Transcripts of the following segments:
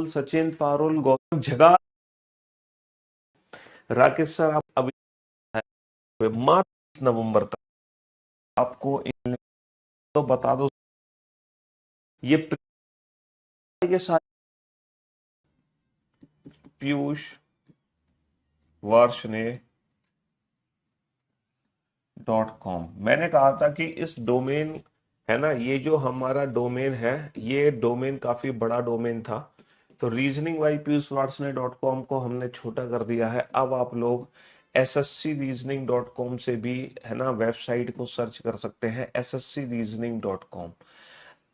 Sachin Parul, Gautam झगा, Rakesh sir, आप अभी मार्च नवंबर तक आपको तो बता दो ये के साथ पीयूष वार्ष्णे .com। मैंने कहा था कि इस डोमेन है ना, ये जो हमारा डोमेन है, ये डोमेन काफी बड़ा डोमेन था। तो reasoning by Piyush Varshney .com को हमने छोटा कर दिया है। अब आप लोग sscreasoning.com से भी है ना वेबसाइट को सर्च कर सकते हैं, sscreasoning.com।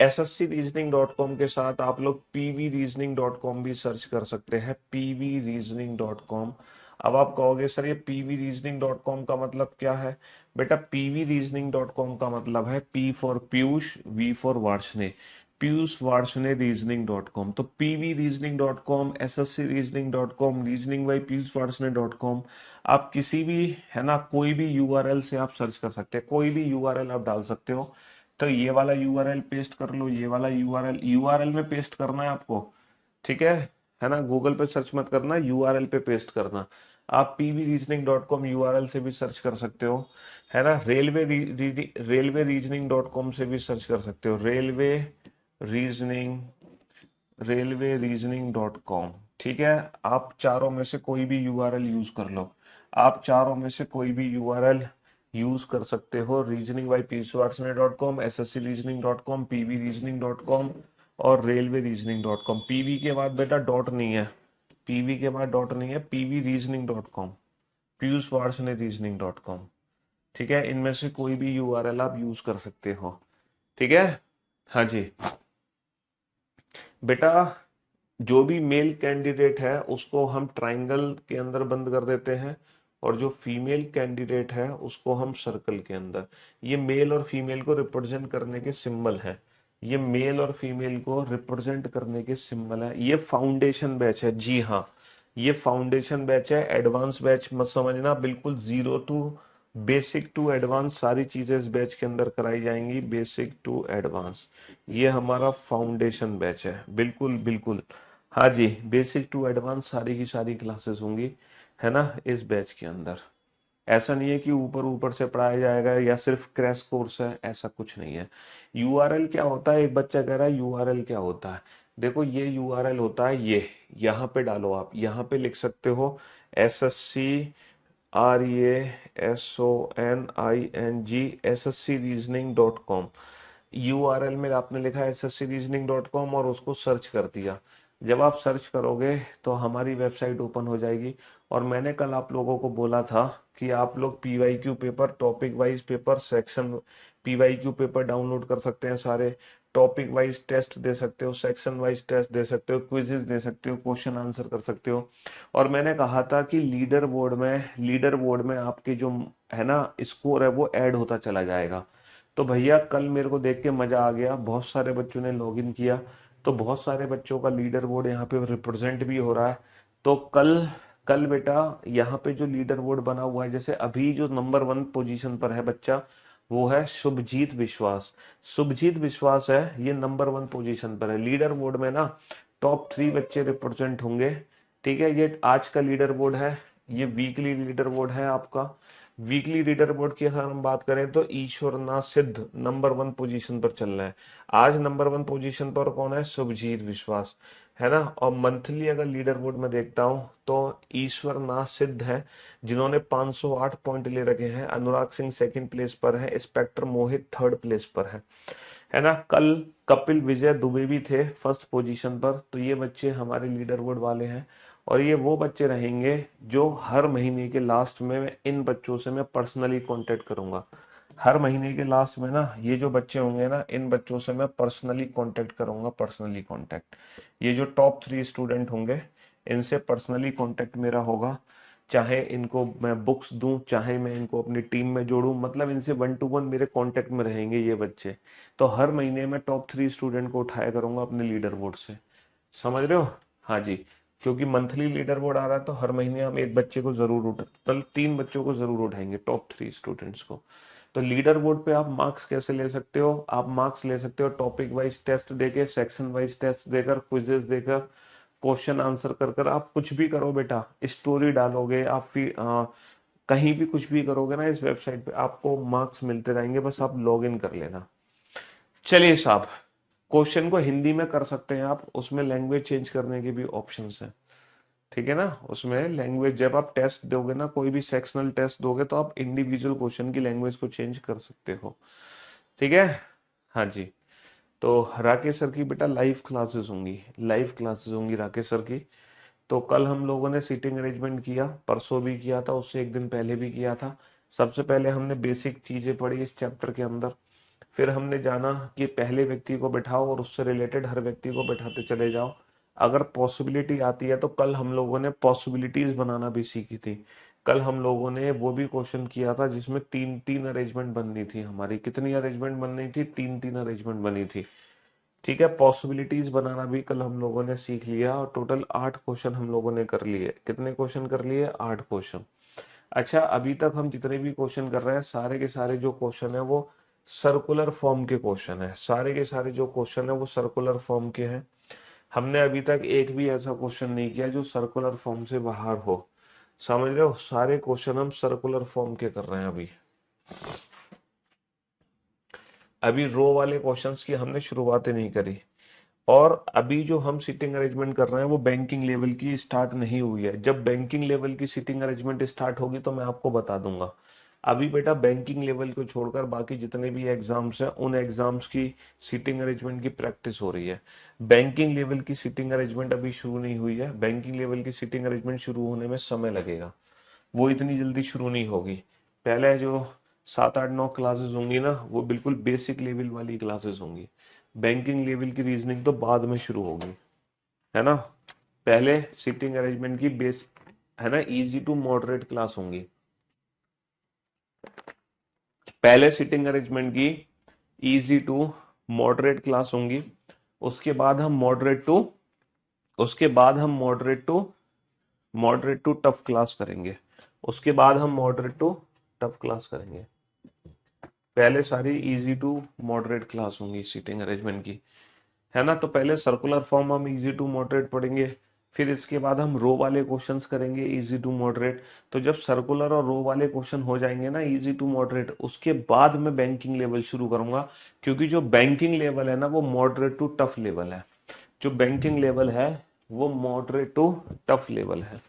sscreasoning.com के साथ आप लोग pvreasoning.com भी सर्च कर सकते हैं, pvreasoning.com। अब आप कहोगे सर ये pvreasoning.com का मतलब क्या है? बेटा pvreasoning.com का मतलब है P for Piyush, V for Varshney, Piyush Varshney reasoning dot com. तो pvreasoning.com, sscreasoning.com, reasoning by Piyush Varshney .com, आप किसी भी है ना कोई भी यूआरएल से आप सर्च कर सकते हैं, कोई भी यूआरएल आप डाल सकते हो। तो ये वाला यूआरएल पेस्ट कर लो, ये वाला यूआरएल में पेस्ट करना है आपको, ठीक है ना, गूगल पे सर्च मत करना, यूआरएल पे पेस्ट करना। आप pvreasoning.com यूआरएल से भी सर्च कर सकते हो, है ना। रेलवे रीजनिंग .com से भी सर्च कर सकते हो, रेलवे रीजनिंग ठीक है। आप चारों में से कोई भी यूआरएल यूज कर लो, आप चारों में से कोई भी यूआरएल यूज कर सकते हो, reasoning by pswarsne.com, sscreasoning.com, pvreasoning.com और railwayreasoning.com। पीवी के बाद बेटा डॉट नहीं है, पीवी के बाद डॉट नहीं है, pvreasoning.com, पीयूष वार्ष्णे रीजनिंग.com, ठीक है। इनमें से कोई भी यूआरएल आप यूज कर सकते हो, ठीक है। हाँ जी बेटा, जो भी मेल कैंडिडेट है उसको हम ट्रायंगल के अंदर बंद कर देते हैं, और जो फीमेल कैंडिडेट है उसको हम सर्कल के अंदर। ये मेल और फीमेल को रिप्रेजेंट करने के सिंबल है, ये मेल और फीमेल को रिप्रेजेंट करने के सिंबल है। ये फाउंडेशन बैच है, जी हाँ, ये फाउंडेशन बैच है, एडवांस बैच मत समझना, बिल्कुल zero to basic to advance सारी चीजें इस बैच के अंदर कराई जाएंगी, बेसिक टू एडवांस। ये हमारा फाउंडेशन बैच है, बिल्कुल बिल्कुल। हाँ जी, बेसिक टू एडवांस सारी की सारी क्लासेस होंगी, है ना, इस बैच के अंदर। ऐसा नहीं है कि ऊपर ऊपर से पढ़ाया जाएगा या सिर्फ क्रैश कोर्स है, ऐसा कुछ नहीं है। यूआरएल क्या होता है? एक बच्चा कह रहा है यूआरएल क्या होता है। देखो ये यूआरएल होता है, ये यहाँ पे डालो, आप यहाँ पे लिख सकते हो SSCREASONING यूआरएल में आपने लिखा SSCreasoning.com और उसको सर्च कर दिया। जब आप सर्च करोगे तो हमारी वेबसाइट ओपन हो जाएगी। और मैंने कल आप लोगों को बोला था कि आप लोग PYQ paper, topic wise paper, section PYQ paper download कर सकते हैं सारे, टॉपिक वाइज टेस्ट दे सकते हो, सेक्शन वाइज टेस्ट दे सकते हो, क्विजेस दे सकते हो, क्वेश्चन आंसर कर सकते हो। और मैंने कहा था कि लीडर बोर्ड में आपके जो है ना स्कोर है वो ऐड होता चला जाएगा। तो भैया कल मेरे को देख के मजा आ गया, बहुत सारे बच्चों ने लॉगिन किया, तो बहुत सारे बच्चों का लीडर बोर्ड यहाँ पे रिप्रेजेंट भी हो रहा है। तो कल कल बेटा यहाँ पे जो लीडर बोर्ड बना हुआ है, जैसे अभी जो नंबर 1 पोजीशन पर है बच्चा, वो है शुभजीत विश्वास। शुभजीत विश्वास है, ये नंबर 1 पोजीशन पर है लीडर बोर्ड में ना। टॉप 3 बच्चे रिप्रेजेंट होंगे, ठीक है। ये आज का लीडर बोर्ड है, ये वीकली लीडर बोर्ड है आपका। वीकली लीडर बोर्ड की अगर हम बात करें तो ईश्वरनाथ सिद्ध नंबर 1 पोजीशन पर चल रहा है। आज नंबर 1 पोजीशन पर कौन है? शुभजीत विश्वास, है ना। और मंथली अगर लीडर बोर्ड में देखता हूं तो ईश्वरनाथ सिद्ध है, जिन्होंने 508 पॉइंट ले रखे हैं। अनुराग सिंह सेकंड प्लेस पर है, इंस्पेक्टर मोहित थर्ड प्लेस पर है ना। कल कपिल विजय दुबे भी थे फर्स्ट पोजीशन पर। तो ये बच्चे हमारे लीडर बोर्ड वाले हैं, और ये वो बच्चे रहेंगे जो हर महीने के लास्ट में इन बच्चों से मैं पर्सनली कांटेक्ट करूंगा। हर महीने के लास्ट में ना ये जो बच्चे होंगे ना, इन बच्चों से मैं पर्सनली कांटेक्ट करूंगा, पर्सनली कांटेक्ट। ये जो टॉप 3 स्टूडेंट होंगे इनसे पर्सनली कांटेक्ट मेरा होगा। चाहे इनको मैं बुक्स दूं, चाहे मैं इनको अपनी टीम में जोड़ूं, मतलब इनसे 1 to 1 मेरे कांटेक्ट में रहेंगे ये बच्चे। तो हर महीने में टॉप 3 स्टूडेंट को उठाया करूंगा अपने लीडर बोर्ड से, समझ रहे हो? हाँ जी, क्योंकि मंथली लीडर बोर्ड आ रहा है तो हर महीने हम एक बच्चे को जरूर उठा, कल 3 बच्चों को जरूर उठाएंगे, टॉप 3 स्टूडेंट्स को। तो लीडर बोर्ड पे आप मार्क्स कैसे ले सकते हो? आप मार्क्स ले सकते हो टॉपिक वाइज टेस्ट देके, सेक्शन वाइज टेस्ट देकर, क्विजेस देकर, क्वेश्चन आंसर कर कर आप कुछ भी करो बेटा, स्टोरी डालोगे आप, फिर कहीं भी कुछ भी करोगे ना इस वेबसाइट पे, आपको मार्क्स मिलते रहेंगे, बस आप लॉग इन कर लेना। चलिए साहब, क्वेश्चन को हिंदी में कर सकते हैं आप, उसमें लैंग्वेज चेंज करने के भी ऑप्शंस हैं, ठीक है ना। उसमें लैंग्वेज, जब आप टेस्ट दोगे ना, कोई भी सेक्शनल टेस्ट दोगे, तो आप इंडिविजुअल क्वेश्चन की लैंग्वेज को चेंज कर सकते हो, ठीक है। हाँ जी। तो राकेश सर की बेटा लाइव क्लासेस होंगी, लाइव क्लासेस होंगी राकेश सर की। तो कल हम लोगों ने सीटिंग अरेंजमेंट किया, परसों भी किया था, उससे एक दिन पहले भी किया था। सबसे पहले हमने बेसिक चीजें पढ़ी इस चैप्टर के अंदर, फिर हमने जाना कि पहले व्यक्ति को बैठाओ और उससे रिलेटेड हर व्यक्ति को बैठाते चले जाओ। अगर पॉसिबिलिटी आती है तो कल हम लोगों ने पॉसिबिलिटीज बनाना भी सीखी थी। कल हम लोगों ने वो भी क्वेश्चन किया था जिसमें तीन तीन अरेंजमेंट बननी थी हमारी। कितनी अरेंजमेंट बननी थी? तीन तीन अरेंजमेंट बनी थी, ठीक है। पॉसिबिलिटीज बनाना भी कल हम लोगों ने सीख लिया, और टोटल 8 क्वेश्चन हम लोगों ने कर लिए। कितने क्वेश्चन कर लिए? 8 क्वेश्चन। अच्छा, अभी तक हम जितने भी क्वेश्चन कर रहे हैं, सारे के सारे जो क्वेश्चन है वो सर्कुलर फॉर्म के क्वेश्चन है। सारे के सारे जो क्वेश्चन है वो सर्कुलर फॉर्म के हैं। हमने अभी तक एक भी ऐसा क्वेश्चन नहीं किया जो सर्कुलर फॉर्म से बाहर हो। समझ रहे हो? सारे क्वेश्चन हम सर्कुलर फॉर्म के कर रहे हैं अभी। अभी रो वाले क्वेश्चंस की हमने शुरुआत ही नहीं करी। और अभी जो हम सीटिंग अरेंजमेंट कर रहे हैं वो बैंकिंग लेवल की स्टार्ट नहीं हुई है। जब बैंकिंग लेवल की सीटिंग अरेंजमेंट स्टार्ट होगी तो मैं आपको बता दूंगा। अभी बेटा बैंकिंग लेवल को छोड़कर बाकी जितने भी एग्जाम्स हैं, उन एग्जाम्स की सीटिंग अरेंजमेंट की प्रैक्टिस हो रही है। बैंकिंग लेवल की सीटिंग अरेंजमेंट अभी शुरू नहीं हुई है। बैंकिंग लेवल की सीटिंग अरेंजमेंट शुरू होने में समय लगेगा, वो इतनी जल्दी शुरू नहीं होगी। पहले जो 7 8 9 क्लासेस होंगी ना, वो बिल्कुल बेसिक लेवल वाली क्लासेस होंगी। बैंकिंग लेवल की रीजनिंग तो बाद में शुरू होगी, है ना। पहले सीटिंग अरेंजमेंट की बेस, है ना, इजी टू मॉडरेट क्लास होंगी। पहले सीटिंग अरेंजमेंट की इजी टू मॉडरेट क्लास होंगी। उसके बाद हम मॉडरेट टू उसके बाद हम मॉडरेट टू टफ क्लास करेंगे। उसके बाद हम मॉडरेट टू टफ क्लास करेंगे। पहले सारी इजी टू मॉडरेट क्लास होंगी सीटिंग अरेंजमेंट की, है ना। तो पहले सर्कुलर फॉर्म हम इजी टू मॉडरेट पढ़ेंगे, फिर इसके बाद हम रो वाले क्वेश्चंस करेंगे इजी टू मॉडरेट। तो जब सर्कुलर और रो वाले क्वेश्चन हो जाएंगे ना इजी टू मॉडरेट, उसके बाद मैं बैंकिंग लेवल शुरू करूंगा। क्योंकि जो बैंकिंग लेवल है ना वो मॉडरेट टू टफ लेवल है। जो बैंकिंग लेवल है वो मॉडरेट टू टफ लेवल है।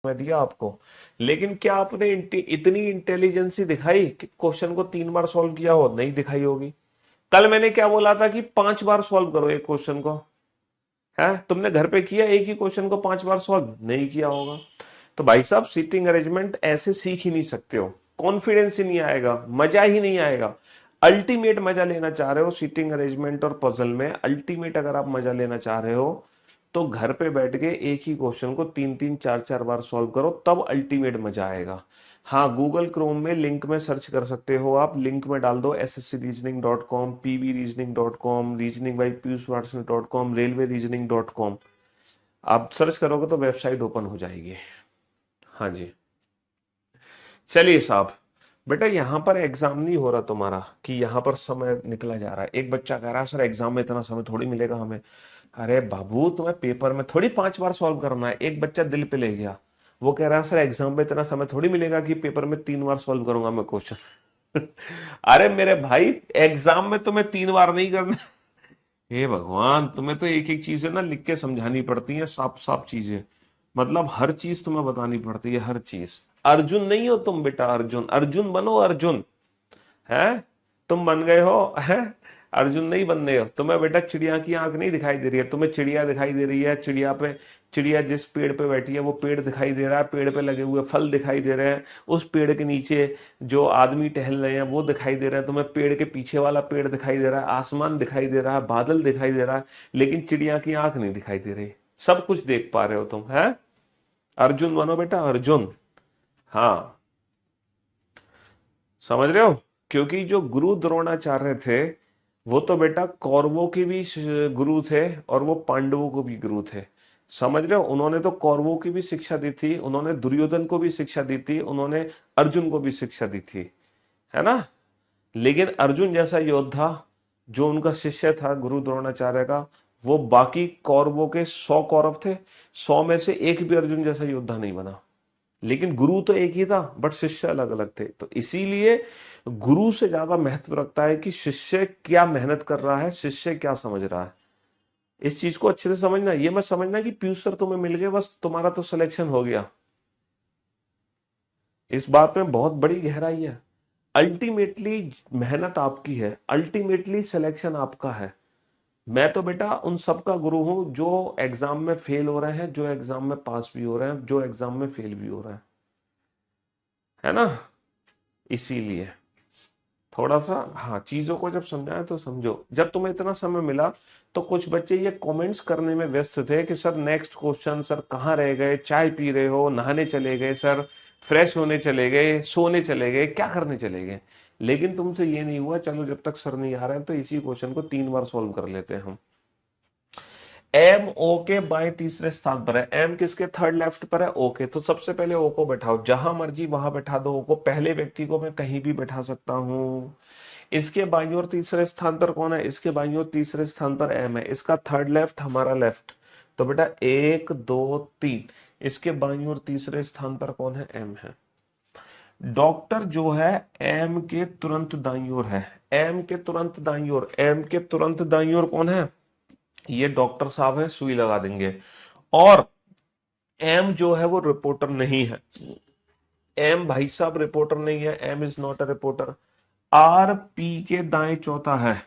मैं दिया आपको, लेकिन क्या आपने इतनी इंटेलिजेंसी दिखाई कि क्वेश्चन को 3 बार सॉल्व किया हो? नहीं दिखाई होगी। कल मैंने क्या बोला था कि 5 बार सॉल्व करो एक क्वेश्चन को, है तुमने घर पे किया एक ही क्वेश्चन को 5 बार सॉल्व? नहीं किया होगा। तो भाई साहब सीटिंग अरेंजमेंट ऐसे सीख ही नहीं सकते हो, कॉन्फिडेंस ही नहीं आएगा, मजा ही नहीं आएगा। अल्टीमेट मजा लेना चाह रहे हो सीटिंग अरेंजमेंट और पजल में, अल्टीमेट अगर आप मजा लेना चाह रहे हो तो घर पे बैठ के एक ही क्वेश्चन को 3 3 4 4 बार सॉल्व करो, तब अल्टीमेट मजा आएगा। हाँ, गूगल क्रोम में लिंक में सर्च कर सकते हो आप, लिंक में डाल दो sscreasoning.com, pvreasoning.com, reasoning by piyushvarshney.com, railwayreasoning.com। आप सर्च करोगे तो वेबसाइट ओपन हो जाएगी। हाँ जी। चलिए साहब, बेटा यहाँ पर एग्जाम नहीं हो रहा तुम्हारा कि यहाँ पर समय निकला जा रहा है। एक बच्चा कह रहा है सर एग्जाम में इतना समय थोड़ी मिलेगा हमें। अरे बाबू, तुम्हें पेपर में थोड़ी 5 बार सॉल्व करना है। एक बच्चा दिल पे ले गया, वो कह रहा है सर एग्जाम में इतना समय थोड़ी मिलेगा कि पेपर में 3 बार सॉल्व करूंगा मैं क्वेश्चन। अरे मेरे भाई, एग्जाम में तुम्हें 3 बार नहीं करना। हे भगवान, तुम्हें तो एक एक चीजें ना लिख के समझानी पड़ती हैं, साफ साफ चीजें। मतलब हर चीज तुम्हें बतानी पड़ती है, हर चीज। अर्जुन नहीं हो तुम बेटा, अर्जुन, अर्जुन बनो अर्जुन। है, तुम बन गए हो, है। अर्जुन नहीं बनने हो तुम्हें बेटा। चिड़िया की आंख नहीं दिखाई दे रही है तुम्हें, चिड़िया दिखाई दे रही है। चिड़िया पे, चिड़िया जिस पेड़ पे बैठी है वो पेड़ दिखाई दे रहा है, पेड़ पे लगे हुए फल दिखाई दे रहे हैं। उस पेड़ के नीचे जो आदमी टहल रहे हैं वो दिखाई दे रहे हैं तुम्हें, पेड़ के पीछे वाला पेड़ दिखाई दे रहा है, आसमान दिखाई दे रहा है, बादल दिखाई दे रहा है, लेकिन चिड़िया की आंख नहीं दिखाई दे रही। सब कुछ देख पा रहे हो तुम, है। अर्जुन बनो बेटा, अर्जुन। हाँ, समझ रहे हो? क्योंकि जो गुरु द्रोणाचार्य थे वो तो बेटा कौरवों के भी गुरु थे और वो पांडवों को भी गुरु थे। समझ रहे हो? उन्होंने तो कौरवों की भी शिक्षा दी थी, उन्होंने दुर्योधन को भी शिक्षा दी थी, उन्होंने अर्जुन को भी शिक्षा दी थी, है ना। लेकिन अर्जुन जैसा योद्धा जो उनका शिष्य था गुरु द्रोणाचार्य का, वो बाकी कौरवों के 100 कौरव थे, 100 में से एक भी अर्जुन जैसा योद्धा नहीं बना। लेकिन गुरु तो एक ही था, बट शिष्य अलग अलग थे। तो इसीलिए गुरु से ज्यादा महत्व रखता है कि शिष्य क्या मेहनत कर रहा है, शिष्य क्या समझ रहा है। इस चीज को अच्छे से समझना। ये मत समझना कि पीयूष सर तुम्हें मिल गए बस तुम्हारा तो सिलेक्शन हो गया। इस बात में बहुत बड़ी गहराई है। अल्टीमेटली मेहनत आपकी है, अल्टीमेटली सिलेक्शन आपका है। मैं तो बेटा उन सब का गुरु हूं जो एग्जाम में फेल हो रहे हैं, जो एग्जाम में पास भी हो रहे हैं, जो एग्जाम में फेल भी हो रहे हैं, है ना। इसीलिए थोड़ा सा, हाँ, चीजों को जब समझाए तो समझो। जब तुम्हें इतना समय मिला तो कुछ बच्चे ये कमेंट्स करने में व्यस्त थे कि सर नेक्स्ट क्वेश्चन, सर कहाँ रह गए, चाय पी रहे हो, नहाने चले गए सर, फ्रेश होने चले गए, सोने चले गए, क्या करने चले गए। लेकिन तुमसे ये नहीं हुआ, चलो जब तक सर नहीं आ रहे हैं तो इसी क्वेश्चन को 3 बार सोल्व कर लेते हैं हम। एम ओ के बाएं तीसरे स्थान पर है, एम किसके थर्ड लेफ्ट पर है, ओ के। तो सबसे पहले ओ को बैठाओ, जहां मर्जी वहां बैठा दो ओ को, पहले व्यक्ति को मैं कहीं भी बैठा सकता हूं। इसके बाईं ओर तीसरे स्थान पर कौन है, इसके बाईं ओर तीसरे स्थान पर एम है, इसका थर्ड लेफ्ट, हमारा लेफ्ट। तो बेटा 1 2 3, इसके बाईं ओर तीसरे स्थान पर कौन है, एम है। डॉक्टर जो है एम के तुरंत दाईं ओर है, एम के तुरंत दाईं ओर, एम के तुरंत दाईं ओर कौन है, ये डॉक्टर साहब है, सुई लगा देंगे। और एम जो है वो रिपोर्टर नहीं है, एम भाई साहब रिपोर्टर नहीं है, M is not a reporter. R P के दाएं चौथा है।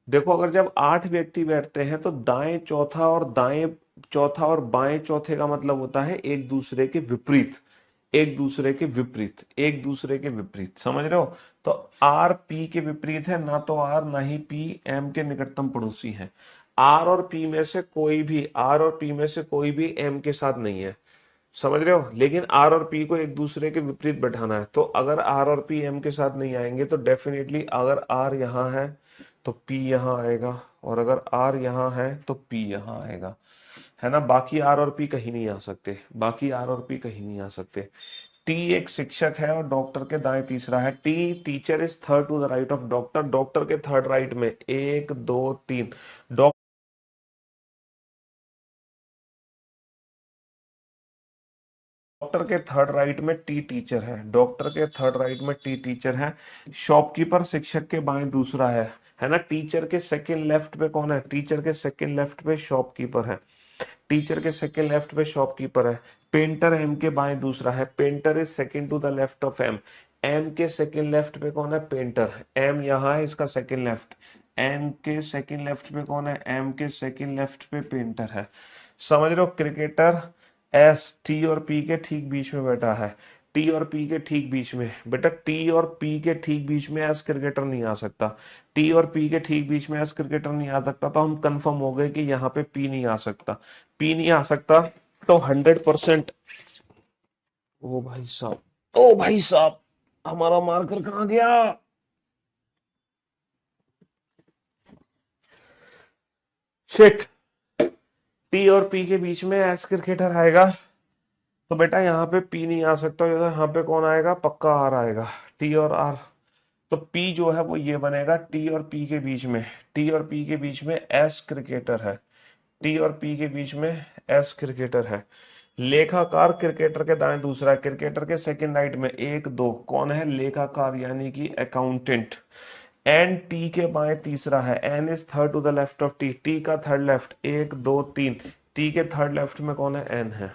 देखो अगर जब 8 व्यक्ति बैठते हैं तो दाएं चौथा और बाएं चौथे का मतलब होता है एक दूसरे के विपरीत, एक दूसरे के विपरीत, एक दूसरे के विपरीत, समझ रहे हो। तो आर पी के विपरीत है, ना तो आर ना ही पी एम के निकटतम पड़ोसी हैं। आर और पी में से कोई भी, आर और पी में से कोई भी एम के साथ नहीं है, समझ रहे हो। लेकिन आर और पी को एक दूसरे के विपरीत बैठाना है, तो अगर आर और पी एम के साथ नहीं आएंगे तो डेफिनेटली अगर आर यहाँ है तो पी यहाँ आएगा, और अगर आर यहाँ है तो पी यहाँ आएगा, है ना। बाकी आर और पी कहीं नहीं आ सकते, बाकी आर और पी कहीं नहीं आ सकते। टी एक शिक्षक है और डॉक्टर के दाएं तीसरा है। T teacher is third to the right of doctor, doctor के थर्ड राइट में 1 2 3। डॉक्टर के थर्ड राइट में टी टीचर है, डॉक्टर के थर्ड राइट में टी टीचर है। शॉपकीपर शिक्षक के बाएं दूसरा है ना। टीचर के सेकंड लेफ्ट पे कौन है, टीचर के सेकंड लेफ्ट पे शॉपकीपर है। टीचर के सेकंड लेफ्ट पे शॉपकीपर है। पेंटर एम के बाएं दूसरा है। Painter is second to the left of M. M के सेकंड लेफ्ट पे कौन है? पेंटर। एम यहाँ है, इसका सेकंड लेफ्ट। एम के सेकंड लेफ्ट पे कौन है? एम के सेकंड लेफ्ट पे पेंटर है। समझ रहे हो? क्रिकेटर एस टी और पी के ठीक बीच में बैठा है। टी और पी के ठीक बीच में बेटा, टी और पी के ठीक बीच में एस क्रिकेटर नहीं आ सकता। टी और पी के ठीक बीच में एस क्रिकेटर नहीं आ सकता, तो हम कंफर्म हो गए कि यहाँ पे पी नहीं आ सकता। पी नहीं आ सकता तो 100%। ओ भाई साहब, ओ भाई साहब, हमारा मार्कर कहाँ गया? शिट। टी और पी के बीच में एस क्रिकेटर आएगा, तो बेटा यहाँ पे पी नहीं आ सकता, यहाँ पे कौन आएगा? पक्का आर आएगा। टी और आर, तो पी जो है वो ये बनेगा टी और पी के बीच में। टी और पी के बीच में एस क्रिकेटर है। टी और पी के बीच में एस क्रिकेटर है। लेखाकार क्रिकेटर के दाएं दूसरा है। क्रिकेटर के सेकंड राइट में एक दो कौन है? लेखाकार यानी कि अकाउंटेंट। एन टी के बाएं तीसरा है। N is third to the left of T. T का थर्ड लेफ्ट, एक दो तीन। टी के थर्ड लेफ्ट में कौन है? एन है।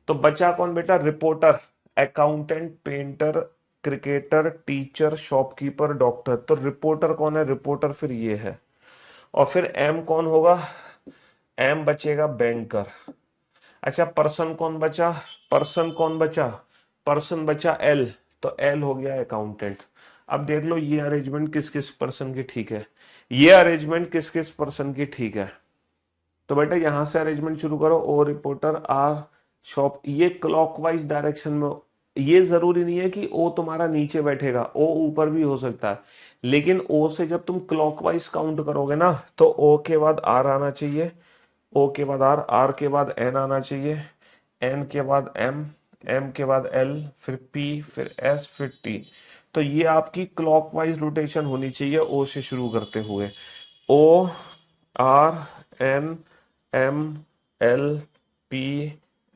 तो बचा कौन बेटा? Reporter, accountant, painter, cricketer, teacher, shopkeeper, doctor. तो रिपोर्टर कौन है? रिपोर्टर फिर ये है। और फिर एम कौन होगा? एम बचेगा बैंकर। अच्छा, पर्सन कौन बचा? पर्सन कौन बचा? पर्सन बचा एल। तो एल हो गया अकाउंटेंट। अब देख लो ये अरेंजमेंट किस किस पर्सन की ठीक है, ये अरेंजमेंट किस किस पर्सन की ठीक है। तो बेटा यहां से अरेंजमेंट शुरू करो। ओ रिपोर्टर, आर शॉप, ये क्लॉकवाइज डायरेक्शन में। ये जरूरी नहीं है कि ओ तुम्हारा नीचे बैठेगा, ओ ऊपर भी हो सकता है, लेकिन ओ से जब तुम क्लॉकवाइज काउंट करोगे ना, तो ओ के बाद आर आना चाहिए, ओ के बाद आर, आर के बाद एन आना चाहिए, एन के बाद एम, एम के बाद एल, फिर पी, फिर एस, फिर टी। तो ये आपकी क्लॉकवाइज रोटेशन होनी चाहिए ओ से शुरू करते हुए। O, R, N, M, L, P,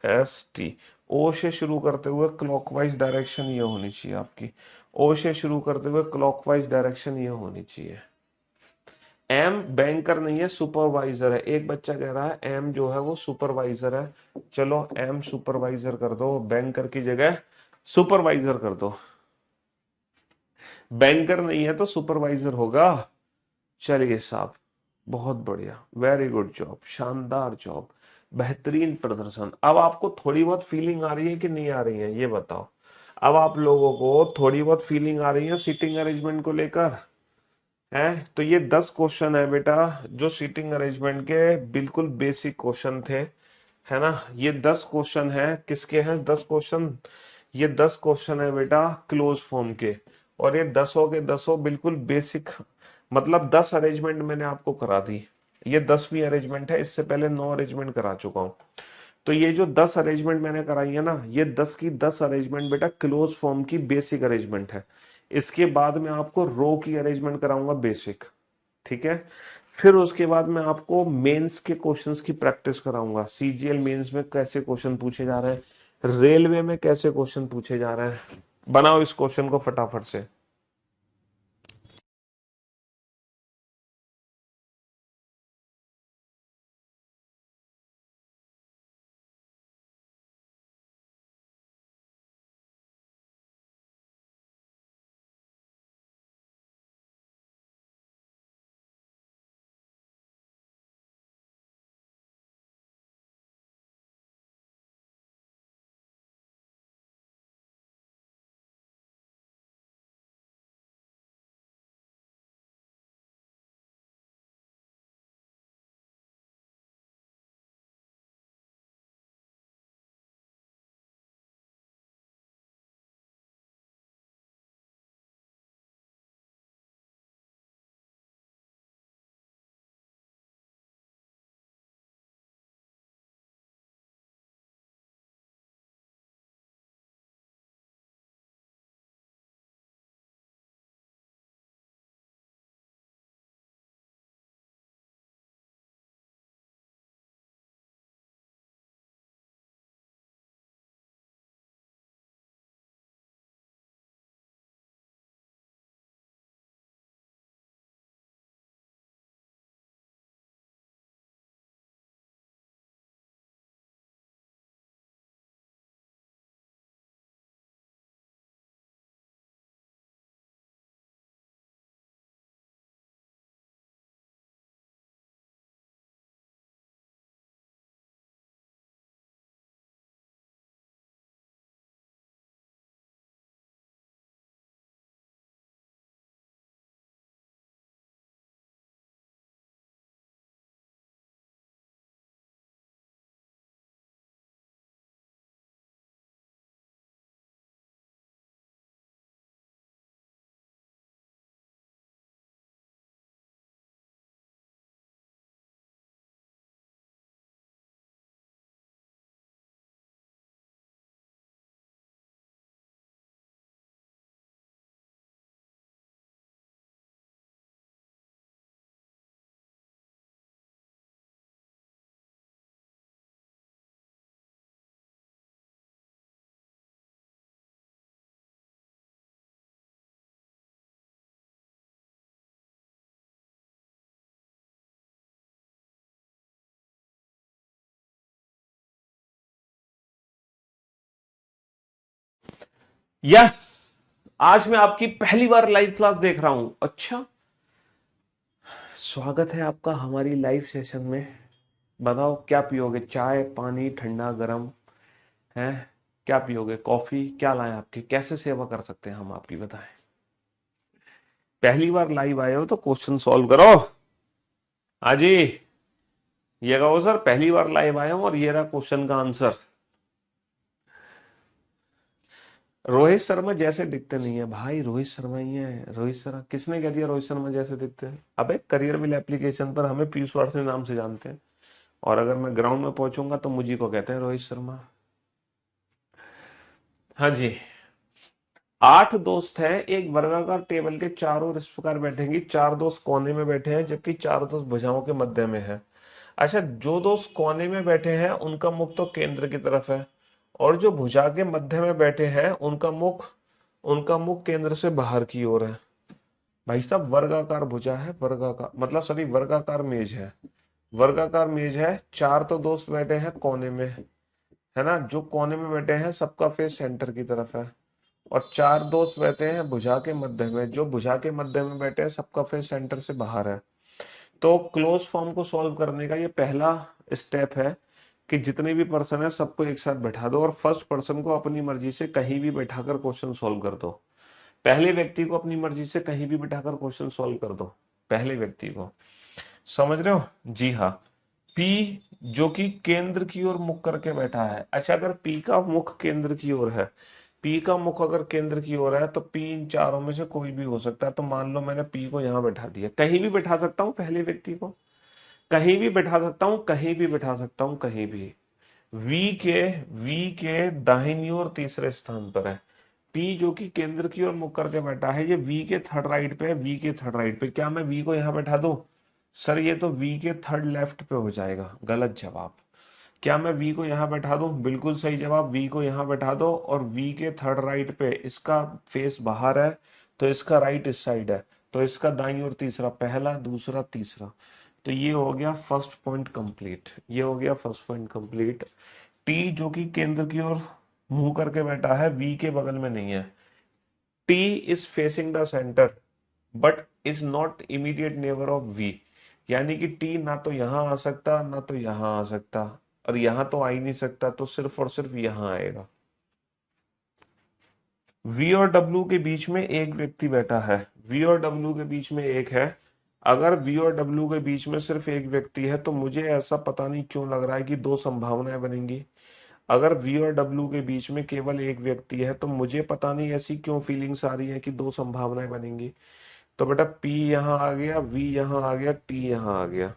S, T. O से शुरू करते हुए क्लॉकवाइज डायरेक्शन ये होनी चाहिए आपकी। ओ से शुरू करते हुए क्लॉकवाइज डायरेक्शन ये होनी चाहिए। एम बैंकर नहीं है, सुपरवाइजर है। एक बच्चा कह रहा है एम जो है वो सुपरवाइजर है। चलो एम सुपरवाइजर कर दो, बैंकर की जगह सुपरवाइजर कर दो। बैंकर नहीं है तो सुपरवाइजर होगा। चलिए साहब, बहुत बढ़िया, वेरी गुड जॉब, शानदार जॉब, बेहतरीन प्रदर्शन। अब आपको थोड़ी बहुत फीलिंग आ रही है कि नहीं आ रही है, ये बताओ। अब आप लोगों को थोड़ी बहुत फीलिंग आ रही है सीटिंग अरेंजमेंट को लेकर? है तो ये 10 क्वेश्चन है बेटा, जो सीटिंग अरेंजमेंट के बिल्कुल बेसिक क्वेश्चन थे, है ना। ये 10 क्वेश्चन है, किसके हैं 10 क्वेश्चन? ये 10 क्वेश्चन है बेटा क्लोज फॉर्म के। और ये दसों के दसों बिल्कुल बेसिक, मतलब 10 अरेंजमेंट मैंने आपको करा दी। ये 10वीं अरेंजमेंट है, इससे पहले 9 अरेंजमेंट करा चुका हूँ। तो ये जो 10 अरेंजमेंट मैंने कराई है ना, ये 10 की 10 अरेंजमेंट बेटा क्लोज फॉर्म की बेसिक अरेंजमेंट है। इसके बाद मैं आपको रो की अरेंजमेंट कराऊंगा बेसिक, ठीक है। फिर उसके बाद मैं आपको मेंस के क्वेश्चंस की प्रैक्टिस कराऊंगा। सीजीएल मेंस में कैसे क्वेश्चन पूछे जा रहे हैं, रेलवे में कैसे क्वेश्चन पूछे जा रहे हैं। बनाओ इस क्वेश्चन को फटाफट से। यस, आज मैं आपकी पहली बार लाइव क्लास देख रहा हूं। अच्छा, स्वागत है आपका हमारी लाइव सेशन में। बताओ क्या पियोगे, चाय, पानी, ठंडा, गरम है? क्या पियोगे, कॉफी? क्या लाएं आपकी, कैसे सेवा कर सकते हैं हम आपकी, बताएं। पहली बार लाइव आए हो तो क्वेश्चन सॉल्व करो। हाँ जी, ये कहो सर पहली बार लाइव आया हूं और ये रहा क्वेश्चन का आंसर। रोहित शर्मा जैसे दिखते नहीं है भाई, रोहित शर्मा ही है। रोहित शर्मा किसने कह दिया रोहित शर्मा जैसे दिखते हैं? अबे करियर बिल एप्लीकेशन पर हमें पीयूष वाटसन नाम से जानते हैं, और अगर मैं ग्राउंड में पहुंचूंगा तो मुझी को कहते हैं रोहित शर्मा। हाँ जी, 8 दोस्त हैं, एक वर्गाकार टेबल के चारों ओर इस प्रकार बैठेंगे, 4 दोस्त कोने में बैठे हैं जबकि 4 दोस्त भुजाओं के मध्य में है। अच्छा, जो दोस्त कोने में बैठे हैं उनका मुख तो केंद्र की तरफ है, और जो भुजा के मध्य में बैठे हैं उनका मुख केंद्र से बाहर की ओर है। भाई साहब, वर्गाकार भुजा है, वर्गाकार मतलब सॉरी वर्गाकार मेज है। वर्गाकार मेज है, चार तो दोस्त बैठे हैं कोने में, है ना? जो कोने में बैठे हैं सबका फेस सेंटर की तरफ है, और 4 दोस्त बैठे हैं भुजा के मध्य में, जो भुजा के मध्य में बैठे हैं सबका फेस सेंटर से बाहर है। तो क्लोज फॉर्म को सॉल्व करने का ये पहला स्टेप है कि जितने भी पर्सन है सबको एक साथ बैठा दो, और फर्स्ट पर्सन को अपनी मर्जी से कहीं भी बैठाकर क्वेश्चन सॉल्व कर दो। पहले व्यक्ति को अपनी मर्जी से कहीं भी बिठाकर क्वेश्चन सॉल्व कर दो, पहले व्यक्ति को। समझ रहे हो? जी हाँ। पी जो कि केंद्र की ओर मुख करके बैठा है। अच्छा, अगर पी का मुख केंद्र की ओर है, पी का मुख अगर केंद्र की ओर है तो पी इन चारों में से कोई भी हो सकता है। तो मान लो मैंने पी को यहां बैठा दिया, कहीं भी बैठा सकता हूँ पहले व्यक्ति को, कहीं भी बैठा सकता हूँ, कहीं भी बैठा सकता हूँ, कहीं भी। वी के दाहिनी ओर तीसरे स्थान पर है। पी जो कि केंद्र की ओर मुख करके बैठा है, ये वी के थर्ड राइट पे है, वी के थर्ड राइट पे। क्या मैं वी को यहां बैठा दूं? सर ये तो वी के थर्ड लेफ्ट पे हो जाएगा, गलत जवाब। क्या मैं वी को यहां बैठा दूं? बिल्कुल सही जवाब, वी को यहां बैठा दो, और वी के थर्ड राइट पे इसका फेस बाहर है, तो इसका राइट इस साइड है, तो इसका दाईं ओर तीसरा, पहला, दूसरा, तीसरा। तो ये हो गया फर्स्ट पॉइंट कंप्लीट, ये हो गया फर्स्ट पॉइंट कंप्लीट। टी जो कि केंद्र की ओर मुंह करके बैठा है, वी के बगल में नहीं है। T is facing the centre but is not immediate neighbour of V, यानी कि टी ना तो यहां आ सकता ना तो यहां आ सकता, और यहां तो आ ही नहीं सकता, तो सिर्फ और सिर्फ यहां आएगा। वी और डब्ल्यू के बीच में एक व्यक्ति बैठा है, वी और डब्ल्यू के बीच में एक है। अगर वी और डब्ल्यू के बीच में सिर्फ एक व्यक्ति है तो मुझे ऐसा पता नहीं क्यों लग रहा है कि दो संभावनाएं बनेंगी। अगर वी और डब्ल्यू के बीच में केवल एक व्यक्ति है तो मुझे पता नहीं ऐसी क्यों फीलिंग्स आ रही है कि दो संभावनाएं बनेंगी। तो बेटा पी यहाँ आ गया, वी यहाँ आ गया, टी यहाँ आ गया,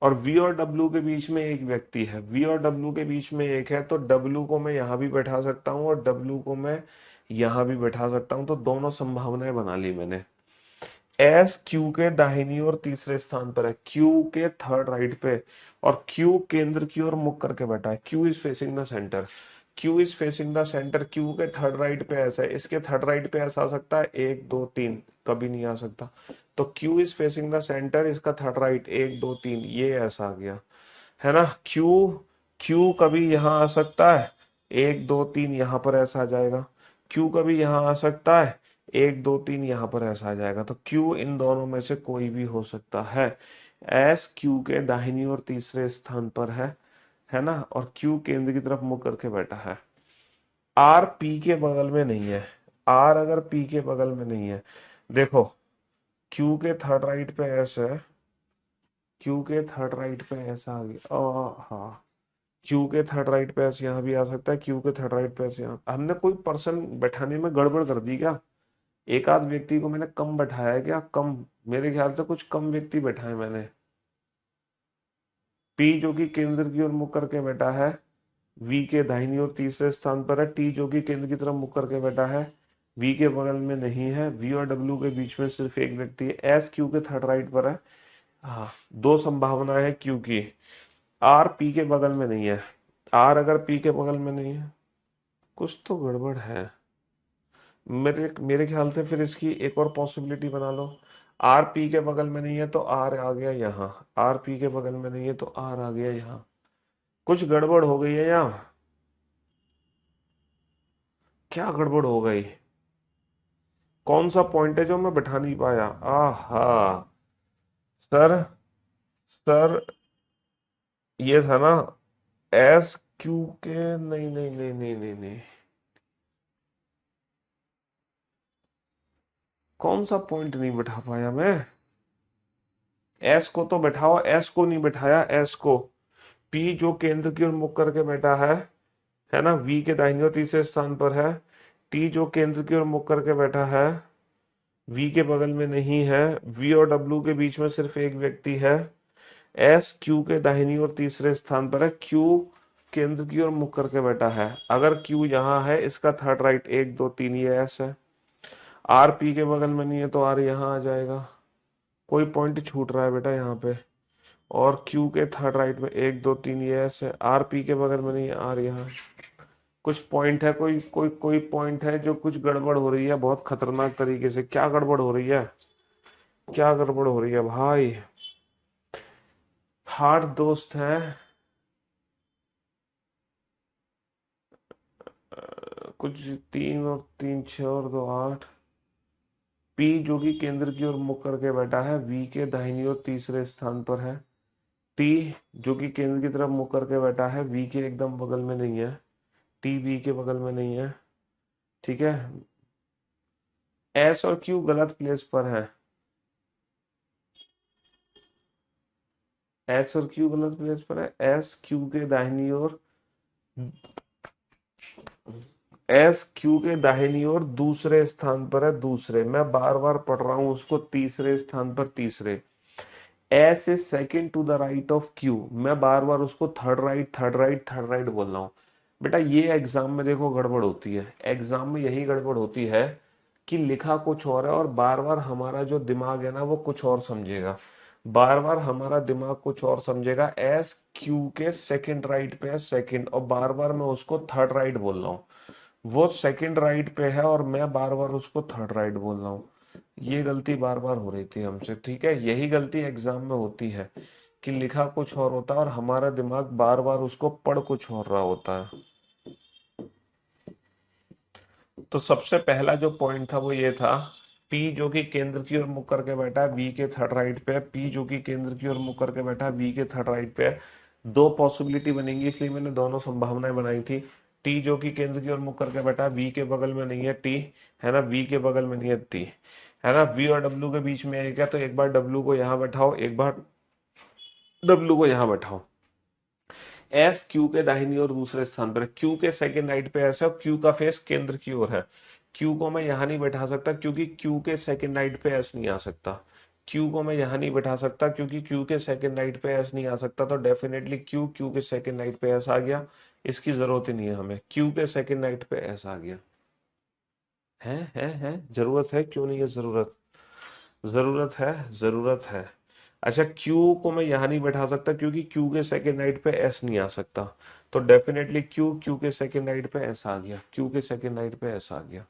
और वी और डब्ल्यू के बीच में एक व्यक्ति है, वी और डब्ल्यू के बीच में एक है, तो डब्ल्यू को मैं यहाँ भी बैठा सकता हूँ और डब्ल्यू को मैं यहाँ भी बैठा सकता हूँ। तो दोनों संभावनाएं बना ली मैंने। एस क्यू के दाहिनी ओर तीसरे स्थान पर है, क्यू के थर्ड राइट पे, और क्यू केंद्र की ओर मुख करके बैठा है। Q is facing the centre, Q is facing the centre, Q के थर्ड राइट पे ऐसा है, इसके थर्ड राइट पे ऐसा आ सकता है, 1 2 3, कभी नहीं आ सकता। तो Q is facing the centre, इसका थर्ड राइट 1 2 3, ये ऐसा आ गया, है ना? क्यू क्यू कभी यहाँ आ सकता है, 1 2 3 यहाँ पर ऐसा आ जाएगा। क्यू कभी यहाँ आ सकता है, 1 2 3 यहाँ पर ऐसा आ जाएगा। तो क्यू इन दोनों में से कोई भी हो सकता है। एस क्यू के दाहिनी ओर तीसरे स्थान पर है ना? और क्यू केंद्र की तरफ मुख करके बैठा है। आर पी के बगल में नहीं है, आर अगर पी के बगल में नहीं है, देखो क्यू के थर्ड राइट पे एस है, क्यू के थर्ड राइट पे ऐसा आ गया, हाँ, क्यू के थर्ड राइट पे ऐसे यहाँ भी आ सकता है, क्यू के थर्ड राइट पे ऐसे यहाँ। हमने कोई पर्सन बैठाने में गड़बड़ कर दी क्या? एक आध व्यक्ति को मैंने कम बैठाया है क्या? कम, मेरे ख्याल से कुछ कम व्यक्ति बैठाए मैंने। पी जो कि केंद्र की ओर मुख करके बैठा है, वी के दाहिनी ओर तीसरे स्थान पर है। टी जो कि केंद्र की तरफ मुख करके बैठा है, वी के बगल में नहीं है। वी और डब्ल्यू के बीच में सिर्फ एक व्यक्ति है, एस क्यू के थर्ड राइट पर है। हाँ, दो संभावना है क्यू की। आर पी के बगल में नहीं है, आर अगर पी के बगल में नहीं है, कुछ तो गड़बड़ है। मेरे मेरे ख्याल से फिर इसकी एक और पॉसिबिलिटी बना लो। आर पी के बगल में नहीं है तो आर आ गया यहाँ, आर पी के बगल में नहीं है तो आर आ गया यहाँ। कुछ गड़बड़ हो गई है यहाँ। क्या गड़बड़ हो गई? कौन सा पॉइंट है जो मैं बैठा नहीं पाया? आहा सर, सर ये था ना एस क्यू के, नहीं नहीं नहीं नहीं नहीं नहीं, कौन सा पॉइंट नहीं बैठा पाया मैं? एस को तो बैठाओ, एस को नहीं बैठाया, एस को। पी जो केंद्र की ओर मुख करके बैठा है ना, वी के दाहिनी ओर तीसरे स्थान पर है। टी जो केंद्र की ओर मुख करके बैठा है, वी के बगल में नहीं है। वी और डब्ल्यू के बीच में सिर्फ एक व्यक्ति है। एस क्यू के दाहिनी ओर तीसरे स्थान पर है। क्यू केंद्र की ओर मुख करके बैठा है। अगर क्यू यहाँ है, इसका थर्ड राइट 1 2 3 ये एस है। आर पी के बगल में नहीं है तो आर यहाँ आ जाएगा। कोई पॉइंट छूट रहा है बेटा यहाँ पे? और क्यू के थर्ड राइट में 1 2 3 ये एस है। आर पी के बगल में नहीं है, आर यहाँ। कुछ पॉइंट है, कोई कोई कोई पॉइंट है जो कुछ गड़बड़ हो रही है बहुत खतरनाक तरीके से। क्या गड़बड़ हो रही है? क्या गड़बड़ हो रही है भाई? हार्ट दोस्त है। कुछ 3 और 3 6 और 2 8। पी जो कि केंद्र की ओर मुख करके बैठा है, वी के दाहिनी ओर तीसरे स्थान पर है। टी जो कि केंद्र की तरफ मुख करके बैठा है, वी के एकदम बगल में नहीं है। टी वी के बगल में नहीं है। ठीक है। एस और क्यू गलत प्लेस पर है। एस और क्यू गलत प्लेस पर है। एस क्यू के दाहिनी ओर, एस क्यू के दाहिनी ओर दूसरे स्थान पर है, दूसरे। मैं बार बार पढ़ रहा हूं उसको, तीसरे स्थान पर, तीसरे। S is second to the right of Q. मैं बार बार उसको third right third right third right बोल रहा हूँ। बेटा ये एग्जाम में देखो गड़बड़ होती है, एग्जाम में यही गड़बड़ होती है कि लिखा कुछ और है और बार बार हमारा जो दिमाग है ना वो कुछ और समझेगा। बार बार हमारा दिमाग कुछ और समझेगा। एस क्यू के सेकंड राइट पे है, सेकंड, और बार बार मैं उसको थर्ड राइट बोल रहा हूँ। वो सेकंड राइट पे है और मैं बार बार उसको थर्ड राइट बोल रहा हूँ। ये गलती बार बार हो रही थी हमसे। ठीक है, यही गलती एग्जाम में होती है कि लिखा कुछ और होता है और हमारा दिमाग बार बार उसको पढ़ कुछ और रहा होता है। तो सबसे पहला जो पॉइंट था वो ये था, पी जो कि केंद्र की ओर मुख करके बैठा है, वी के थर्ड राइट पे है। पी जो कि केंद्र की ओर मुख करके बैठा है, वी के थर्ड राइट पे है। दो पॉसिबिलिटी बनेंगी, इसलिए मैंने दोनों संभावनाएं बनाई थी। टी जो कि केंद्र की ओर मुख करके बैठा है, वी के बगल में नहीं है टी, है ना, वी के बगल में नहीं है टी, है ना। वी और डब्ल्यू के बीच में एक है, तो एक बार डब्ल्यू को यहाँ बैठाओ, एक बार डब्ल्यू को यहाँ बैठाओ। एस क्यू के दाहिनी ओर दूसरे स्थान पर, क्यू के सेकंड राइट पे एस है और क्यू का फेस केंद्र की ओर है। क्यू को मैं यहां नहीं बैठा सकता क्योंकि क्यू के सेकंड राइट पे एस नहीं आ सकता। क्यू को मैं यहां नहीं बैठा सकता क्योंकि क्यू के सेकंड राइट पे एस नहीं आ सकता। तो डेफिनेटली क्यू, क्यू के सेकंड राइट पे एस आ गया। इसकी जरूरत ही नहीं है हमें, क्यू के सेकंड राइट पे एस आ गया। है जरूरत है, क्यों नहीं है जरूरत? जरूरत है, जरूरत है। अच्छा, क्यू को मैं यहां नहीं बैठा सकता क्योंकि क्यू के सेकंड राइट पे एस नहीं आ सकता। तो डेफिनेटली क्यू, क्यू के सेकंड राइट पे एस आ गया, क्यू के सेकंड राइट पे एस आ गया।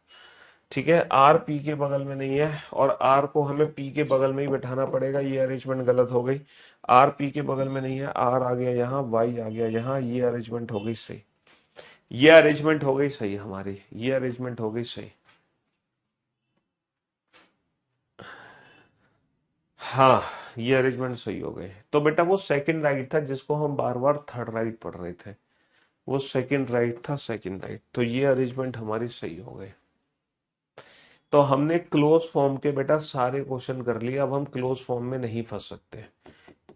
ठीक है, आर पी के बगल में नहीं है और आर को हमें पी के बगल में ही बैठाना पड़ेगा। ये अरेंजमेंट गलत हो गई। आर पी के बगल में नहीं है, आर आ गया यहाँ, वाई आ गया यहाँ, ये अरेंजमेंट हो गई सही। ये अरेंजमेंट हो गई सही हमारी, ये अरेंजमेंट हो गई सही। हाँ, ये अरेंजमेंट सही हो गए। तो बेटा वो सेकंड राइट था जिसको हम बार बार थर्ड राइट पढ़ रहे थे, वो सेकंड राइट था, सेकंड राइट। तो ये अरेंजमेंट हमारी सही हो गई। तो हमने क्लोज फॉर्म के बेटा सारे क्वेश्चन कर लिए। अब हम क्लोज फॉर्म में नहीं फंस सकते।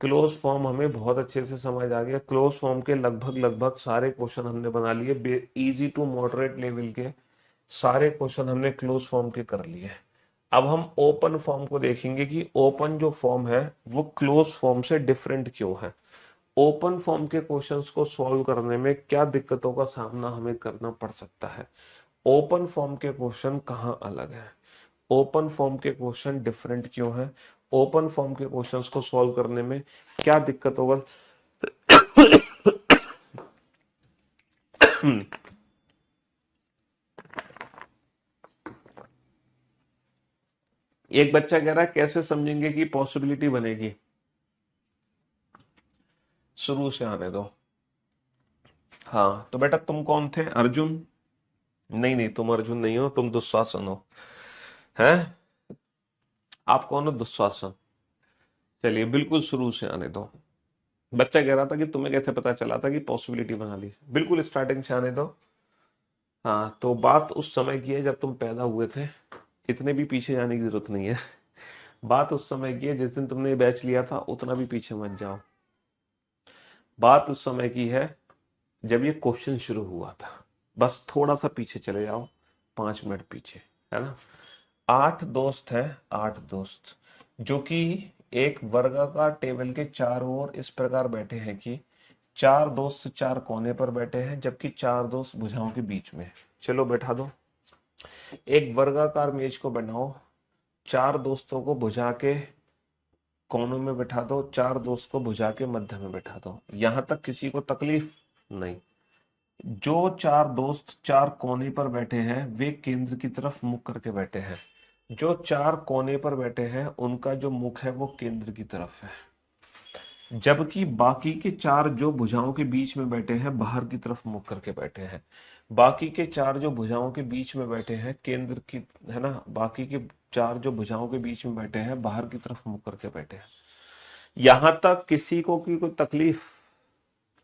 क्लोज फॉर्म हमें बहुत अच्छे से समझ आ गया। क्लोज फॉर्म के लगभग लगभग सारे क्वेश्चन हमने बना लिए, इजी टू मॉडरेट लेवल के सारे क्वेश्चन हमने क्लोज फॉर्म के कर लिए। अब हम ओपन फॉर्म को देखेंगे कि ओपन जो फॉर्म है वो क्लोज फॉर्म से डिफरेंट क्यों है। ओपन फॉर्म के क्वेश्चंस को सॉल्व करने में क्या दिक्कतों का सामना हमें करना पड़ सकता है, ओपन फॉर्म के क्वेश्चन कहाँ अलग है, ओपन फॉर्म के क्वेश्चन डिफरेंट क्यों है, ओपन फॉर्म के क्वेश्चंस को सॉल्व करने में क्या दिक्कत होगा। एक बच्चा कह रहा है कैसे समझेंगे कि पॉसिबिलिटी बनेगी। शुरू से आने दो। हाँ तो बेटा तुम कौन थे? अर्जुन, नहीं नहीं, तुम अर्जुन नहीं हो, तुम दुशासन हो। हैं? आप कौन हो? दुशासन। चलिए बिल्कुल शुरू से आने दो। बच्चा कह रहा था कि तुम्हें कैसे पता चला था कि पॉसिबिलिटी बना ली, बिल्कुल स्टार्टिंग से आने दो। हाँ, तो बात उस समय की है जब तुम पैदा हुए थे। इतने भी पीछे जाने की जरूरत नहीं है। बात उस समय की है जिस दिन तुमने ये बैच लिया था, उतना भी पीछे मत जाओ। बात उस समय की है जब ये क्वेश्चन शुरू हुआ था। बस थोड़ा सा पीछे चले जाओ, 5 मिनट पीछे, है ना। 8 दोस्त हैं, 8 दोस्त, जो कि एक वर्गाकार टेबल के चारों ओर इस प्रकार बैठे हैं कि 4 दोस्त 4 कोने पर बैठे हैं, जबकि 4 दोस्त भुजाओं के बीच में हैं। चलो बैठा दो। एक वर्गाकार मेज को बनाओ, 4 दोस्तों को भुजा के कोनों में बैठा दो, 4 दोस्त को भुजा के मध्य में बैठा दो। यहां तक किसी को तकलीफ नहीं। जो 4 दोस्त 4 कोने पर बैठे हैं वे केंद्र की तरफ मुख करके बैठे हैं। जो 4 कोने पर बैठे हैं उनका जो मुख है वो केंद्र की तरफ है, जबकि बाकी के 4 जो भुजाओं के बीच में बैठे हैं बाहर की तरफ मुख करके बैठे हैं। बाकी के 4 जो भुजाओं के बीच में बैठे हैं केंद्र की, है ना, बाकी के 4 जो भुजाओं के बीच में बैठे हैं बाहर की तरफ मुख करके बैठे हैं। यहां तक किसी को की कोई तकलीफ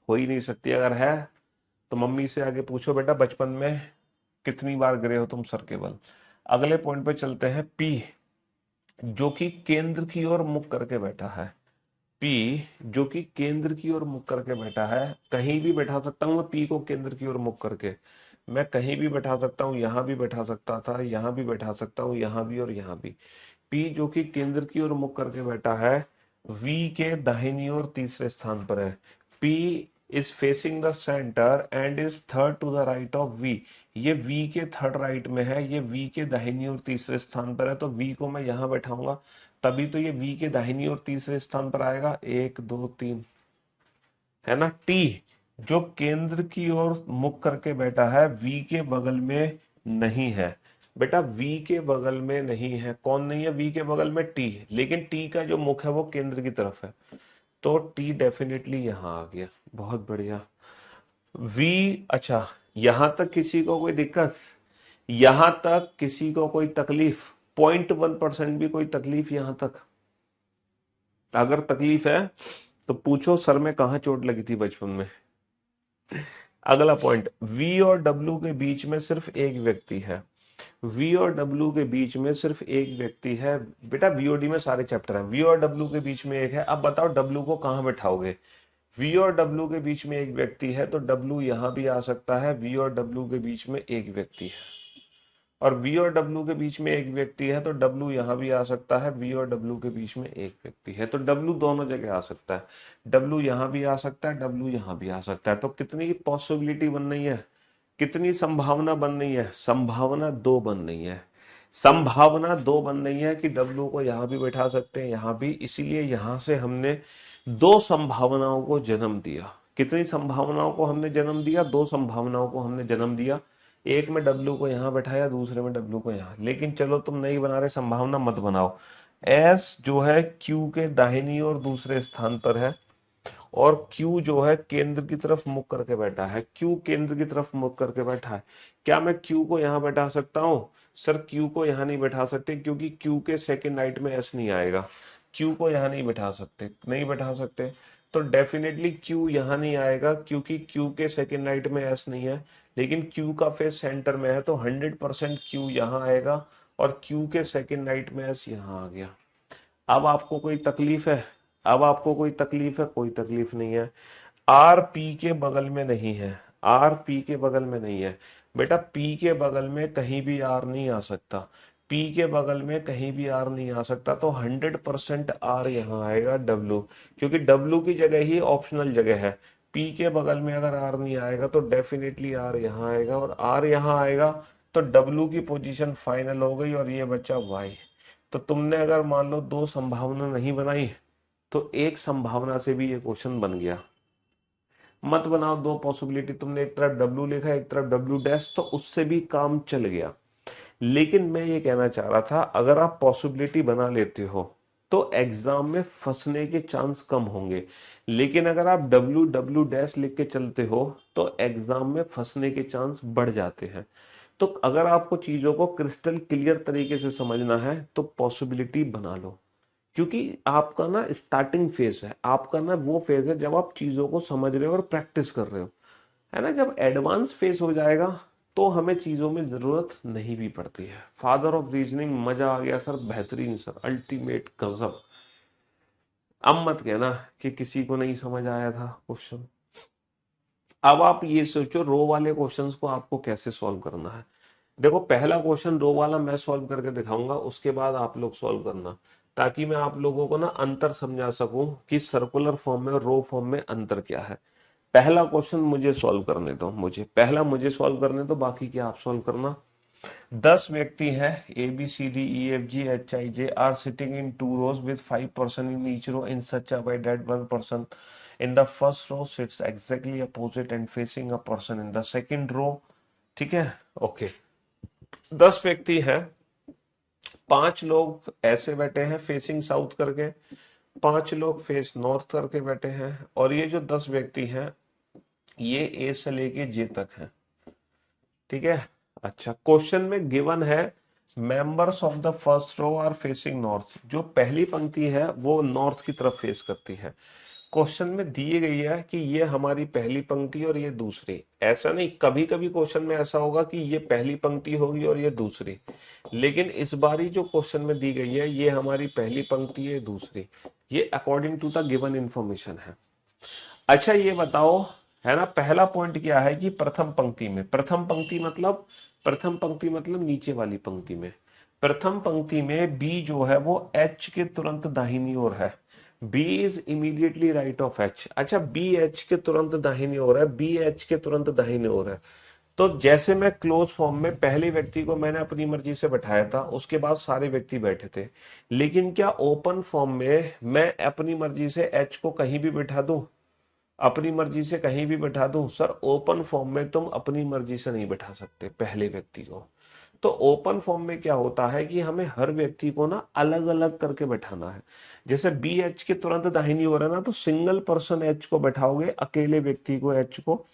हो ही नहीं सकती। अगर है तो मम्मी से आगे पूछो, बेटा बचपन में कितनी बार गिरे हो तुम सर के बल। अगले पॉइंट पे चलते हैं। पी, जो कि केंद्र की ओर मुख करके बैठा है। पी, जो कि केंद्र की ओर मुख करके बैठा है। कहीं भी बैठा सकता हूं मैं पी को केंद्र की ओर मुख करके। मैं कहीं भी बैठा सकता हूं, यहां भी बैठा सकता था, यहां भी बैठा सकता हूं, यहां भी और यहां भी। पी जो कि केंद्र की ओर मुख करके बैठा है, वी के दाहिनी ओर तीसरे स्थान पर है। P is facing the centre and is third to the right of V. ये वी के थर्ड राइट में है, ये वी के दाहिनी ओर तीसरे स्थान पर है, तो वी को मैं यहां बैठाऊंगा, तभी तो ये वी के दाहिनी ओर तीसरे स्थान पर आएगा। 1 2 3, है ना। टी, जो केंद्र की ओर मुख करके बैठा है, वी के बगल में नहीं है। बेटा वी के बगल में नहीं है, कौन नहीं है वी के बगल में? टी, लेकिन टी का जो मुख है वो केंद्र की तरफ है, तो टी डेफिनेटली यहां आ गया। बहुत बढ़िया। वी, अच्छा, यहां तक किसी को कोई दिक्कत? यहां तक किसी को कोई तकलीफ? 0.1% भी कोई तकलीफ यहां तक? अगर तकलीफ है तो पूछो सर में कहाँ चोट लगी थी बचपन में। अगला पॉइंट, वी और डब्ल्यू के बीच में सिर्फ एक व्यक्ति है। वी और डब्ल्यू के बीच में सिर्फ एक व्यक्ति है। बेटा वीओडी में सारे चैप्टर हैं, वी और डब्ल्यू के बीच में एक है। अब बताओ डब्ल्यू को कहां बैठाओगे? वी और डब्ल्यू के बीच में एक व्यक्ति है, तो डब्ल्यू यहां भी आ सकता है। वी और डब्ल्यू के बीच में एक व्यक्ति है, और वी और डब्ल्यू के बीच में एक व्यक्ति है, तो डब्ल्यू यहां भी आ सकता है। वी और डब्ल्यू के बीच में एक व्यक्ति है, तो डब्ल्यू दोनों जगह आ सकता है। डब्ल्यू यहां भी आ सकता है, डब्ल्यू यहां भी आ सकता है। तो कितनी पॉसिबिलिटी बन रही है, कितनी संभावना बन रही है? संभावना 2 बन रही है। संभावना 2 बन रही है कि डब्ल्यू को यहां भी बैठा सकते हैं, यहां भी। इसीलिए यहां से हमने 2 संभावनाओं को जन्म दिया। कितनी संभावनाओं को हमने जन्म दिया? 2 संभावनाओं को हमने जन्म दिया। एक में डब्ल्यू को यहां बैठाया, दूसरे में डब्ल्यू को यहां। लेकिन चलो तुम नहीं बना रहे, संभावना मत बनाओ। एस जो है क्यू के दाहिनी और दूसरे स्थान पर है, और Q जो है केंद्र की तरफ मुख करके बैठा है। Q केंद्र की तरफ मुख करके बैठा है। क्या मैं Q को यहां बैठा सकता हूं? सर Q को यहां नहीं बैठा सकते, क्योंकि Q के सेकंड राइट में S नहीं आएगा। Q को यहां नहीं बैठा सकते, नहीं बैठा सकते। तो डेफिनेटली Q यहां नहीं आएगा, क्योंकि Q के सेकंड राइट में S नहीं है। लेकिन Q का फेस सेंटर में है, तो 100% Q यहां आएगा, और Q के सेकंड राइट में S यहां आ गया। अब आपको कोई तकलीफ है? अब आपको कोई तकलीफ है? कोई तकलीफ नहीं है। आर पी के बगल में नहीं है, आर पी के बगल में नहीं है। बेटा पी के बगल में कहीं भी आर नहीं आ सकता, पी के बगल में कहीं भी आर नहीं आ सकता, तो 100% आर यहाँ आएगा डब्ल्यू, क्योंकि डब्ल्यू की जगह ही ऑप्शनल जगह है। पी के बगल में अगर आर नहीं आएगा तो डेफिनेटली आर यहाँ आएगा, और आर यहाँ आएगा तो डब्ल्यू की पोजीशन फाइनल हो गई, और ये बच्चा वाई। तो तुमने अगर मान लो 2 संभावना नहीं बनाई, तो एक संभावना से भी ये क्वेश्चन बन गया। मत बनाओ 2 पॉसिबिलिटी, तुमने एक तरफ डब्ल्यू लिखा एक तरफ डब्ल्यू डैश, तो उससे भी काम चल गया। लेकिन मैं ये कहना चाह रहा था, अगर आप पॉसिबिलिटी बना लेते हो तो एग्जाम में फंसने के चांस कम होंगे। लेकिन अगर आप डब्ल्यू डब्ल्यू डैश लिख के चलते हो तो एग्जाम में फंसने के चांस बढ़ जाते हैं। तो अगर आपको चीजों को क्रिस्टल क्लियर तरीके से समझना है तो पॉसिबिलिटी बना लो, क्योंकि आपका ना स्टार्टिंग फेज है, आपका ना वो फेज है जब आप चीजों को समझ रहे हो और प्रैक्टिस कर रहे हो, है ना। जब एडवांस फेज हो जाएगा तो हमें चीजों में जरूरत नहीं भी पड़ती है। फादर ऑफ रीजनिंग, मजा आ गया सर, बेहतरीन सर, अल्टीमेट गजब। अब मत कहना कि किसी को नहीं समझ आया था क्वेश्चन। अब आप ये सोचो रो वाले क्वेश्चंस को आपको कैसे सॉल्व करना है। देखो पहला क्वेश्चन रो वाला मैं सॉल्व करके दिखाऊंगा, उसके बाद आप लोग सॉल्व करना, ताकि मैं आप लोगों को ना अंतर समझा सकूं कि सर्कुलर फॉर्म में और रो फॉर्म में अंतर क्या है। पहला क्वेश्चन मुझे सॉल्व करने दो, मुझे सॉल्व करने दो, बाकी क्या आप सॉल्व करना। 10 व्यक्ति हैं, ABCDEFGHIJ are sitting in 2 rows with 5 person in each row in such a way that 1 person in the first row sits exactly opposite and facing a person in the second row। ठीक है, okay. 10 व्यक्ति हैं, 5 लोग ऐसे बैठे हैं facing south करके, 5 लोग फेस नॉर्थ करके बैठे हैं, और ये जो 10 व्यक्ति हैं ये ए से लेके जे तक हैं। ठीक है, अच्छा। क्वेश्चन में गिवन है members of the first row are facing north, जो पहली पंक्ति है वो नॉर्थ की तरफ फेस करती है। क्वेश्चन में दिए गई है कि ये हमारी पहली पंक्ति और ये दूसरी। ऐसा नहीं, कभी कभी क्वेश्चन में ऐसा होगा कि ये पहली पंक्ति होगी और ये दूसरी, लेकिन इस बारी जो क्वेश्चन में दी गई है ये हमारी पहली पंक्ति है, दूसरी, ये according to the given information है। अच्छा ये बताओ, है ना, पहला पॉइंट क्या है कि प्रथम पंक्ति में, प्रथम पंक्ति मतलब नीचे वाली पंक्ति में, प्रथम पंक्ति में बी जो है वो एच के तुरंत दाहिनी ओर है। B is immediately right of H. अच्छा, बी एच के तुरंत दाहिनी ओर है, बी एच के तुरंत दाहिनी ओर है। तो जैसे मैं क्लोज फॉर्म में पहले व्यक्ति को मैंने अपनी मर्जी से बैठाया था, उसके बाद सारे व्यक्ति बैठे थे, लेकिन क्या ओपन फॉर्म में मैं अपनी मर्जी से एच को कहीं भी बैठा दूं? अपनी मर्जी से कहीं भी बैठा दूं? सर ओपन फॉर्म में तुम अपनी मर्जी से नहीं बैठा सकते पहले व्यक्ति को। तो ओपन फॉर्म में क्या होता है कि हमें हर व्यक्ति को ना अलग अलग करके बैठाना है। जैसे बी एच के तुरंत दाहिनी ओर है ना, तो सिंगल पर्सन एच को बैठाओगे, अकेले व्यक्ति को एच को,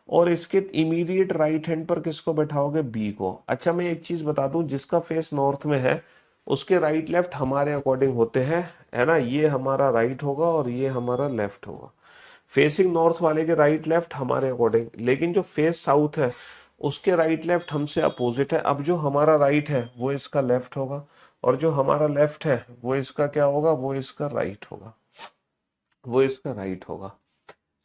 और इसके इमीडिएट राइट हैंड पर किसको बैठाओगे? बी को। अच्छा मैं एक चीज बता दूं, जिसका फेस नॉर्थ में है उसके राइट लेफ्ट हमारे अकॉर्डिंग होते हैं, है ना। ये हमारा राइट होगा और ये हमारा लेफ्ट होगा। फेसिंग नॉर्थ वाले के राइट लेफ्ट हमारे अकॉर्डिंग, लेकिन जो फेस साउथ है उसके राइट लेफ्ट हमसे अपोजिट है। अब जो हमारा राइट है वो इसका लेफ्ट होगा, और जो हमारा लेफ्ट है वो इसका क्या होगा? वो इसका राइट होगा, वो इसका राइट होगा।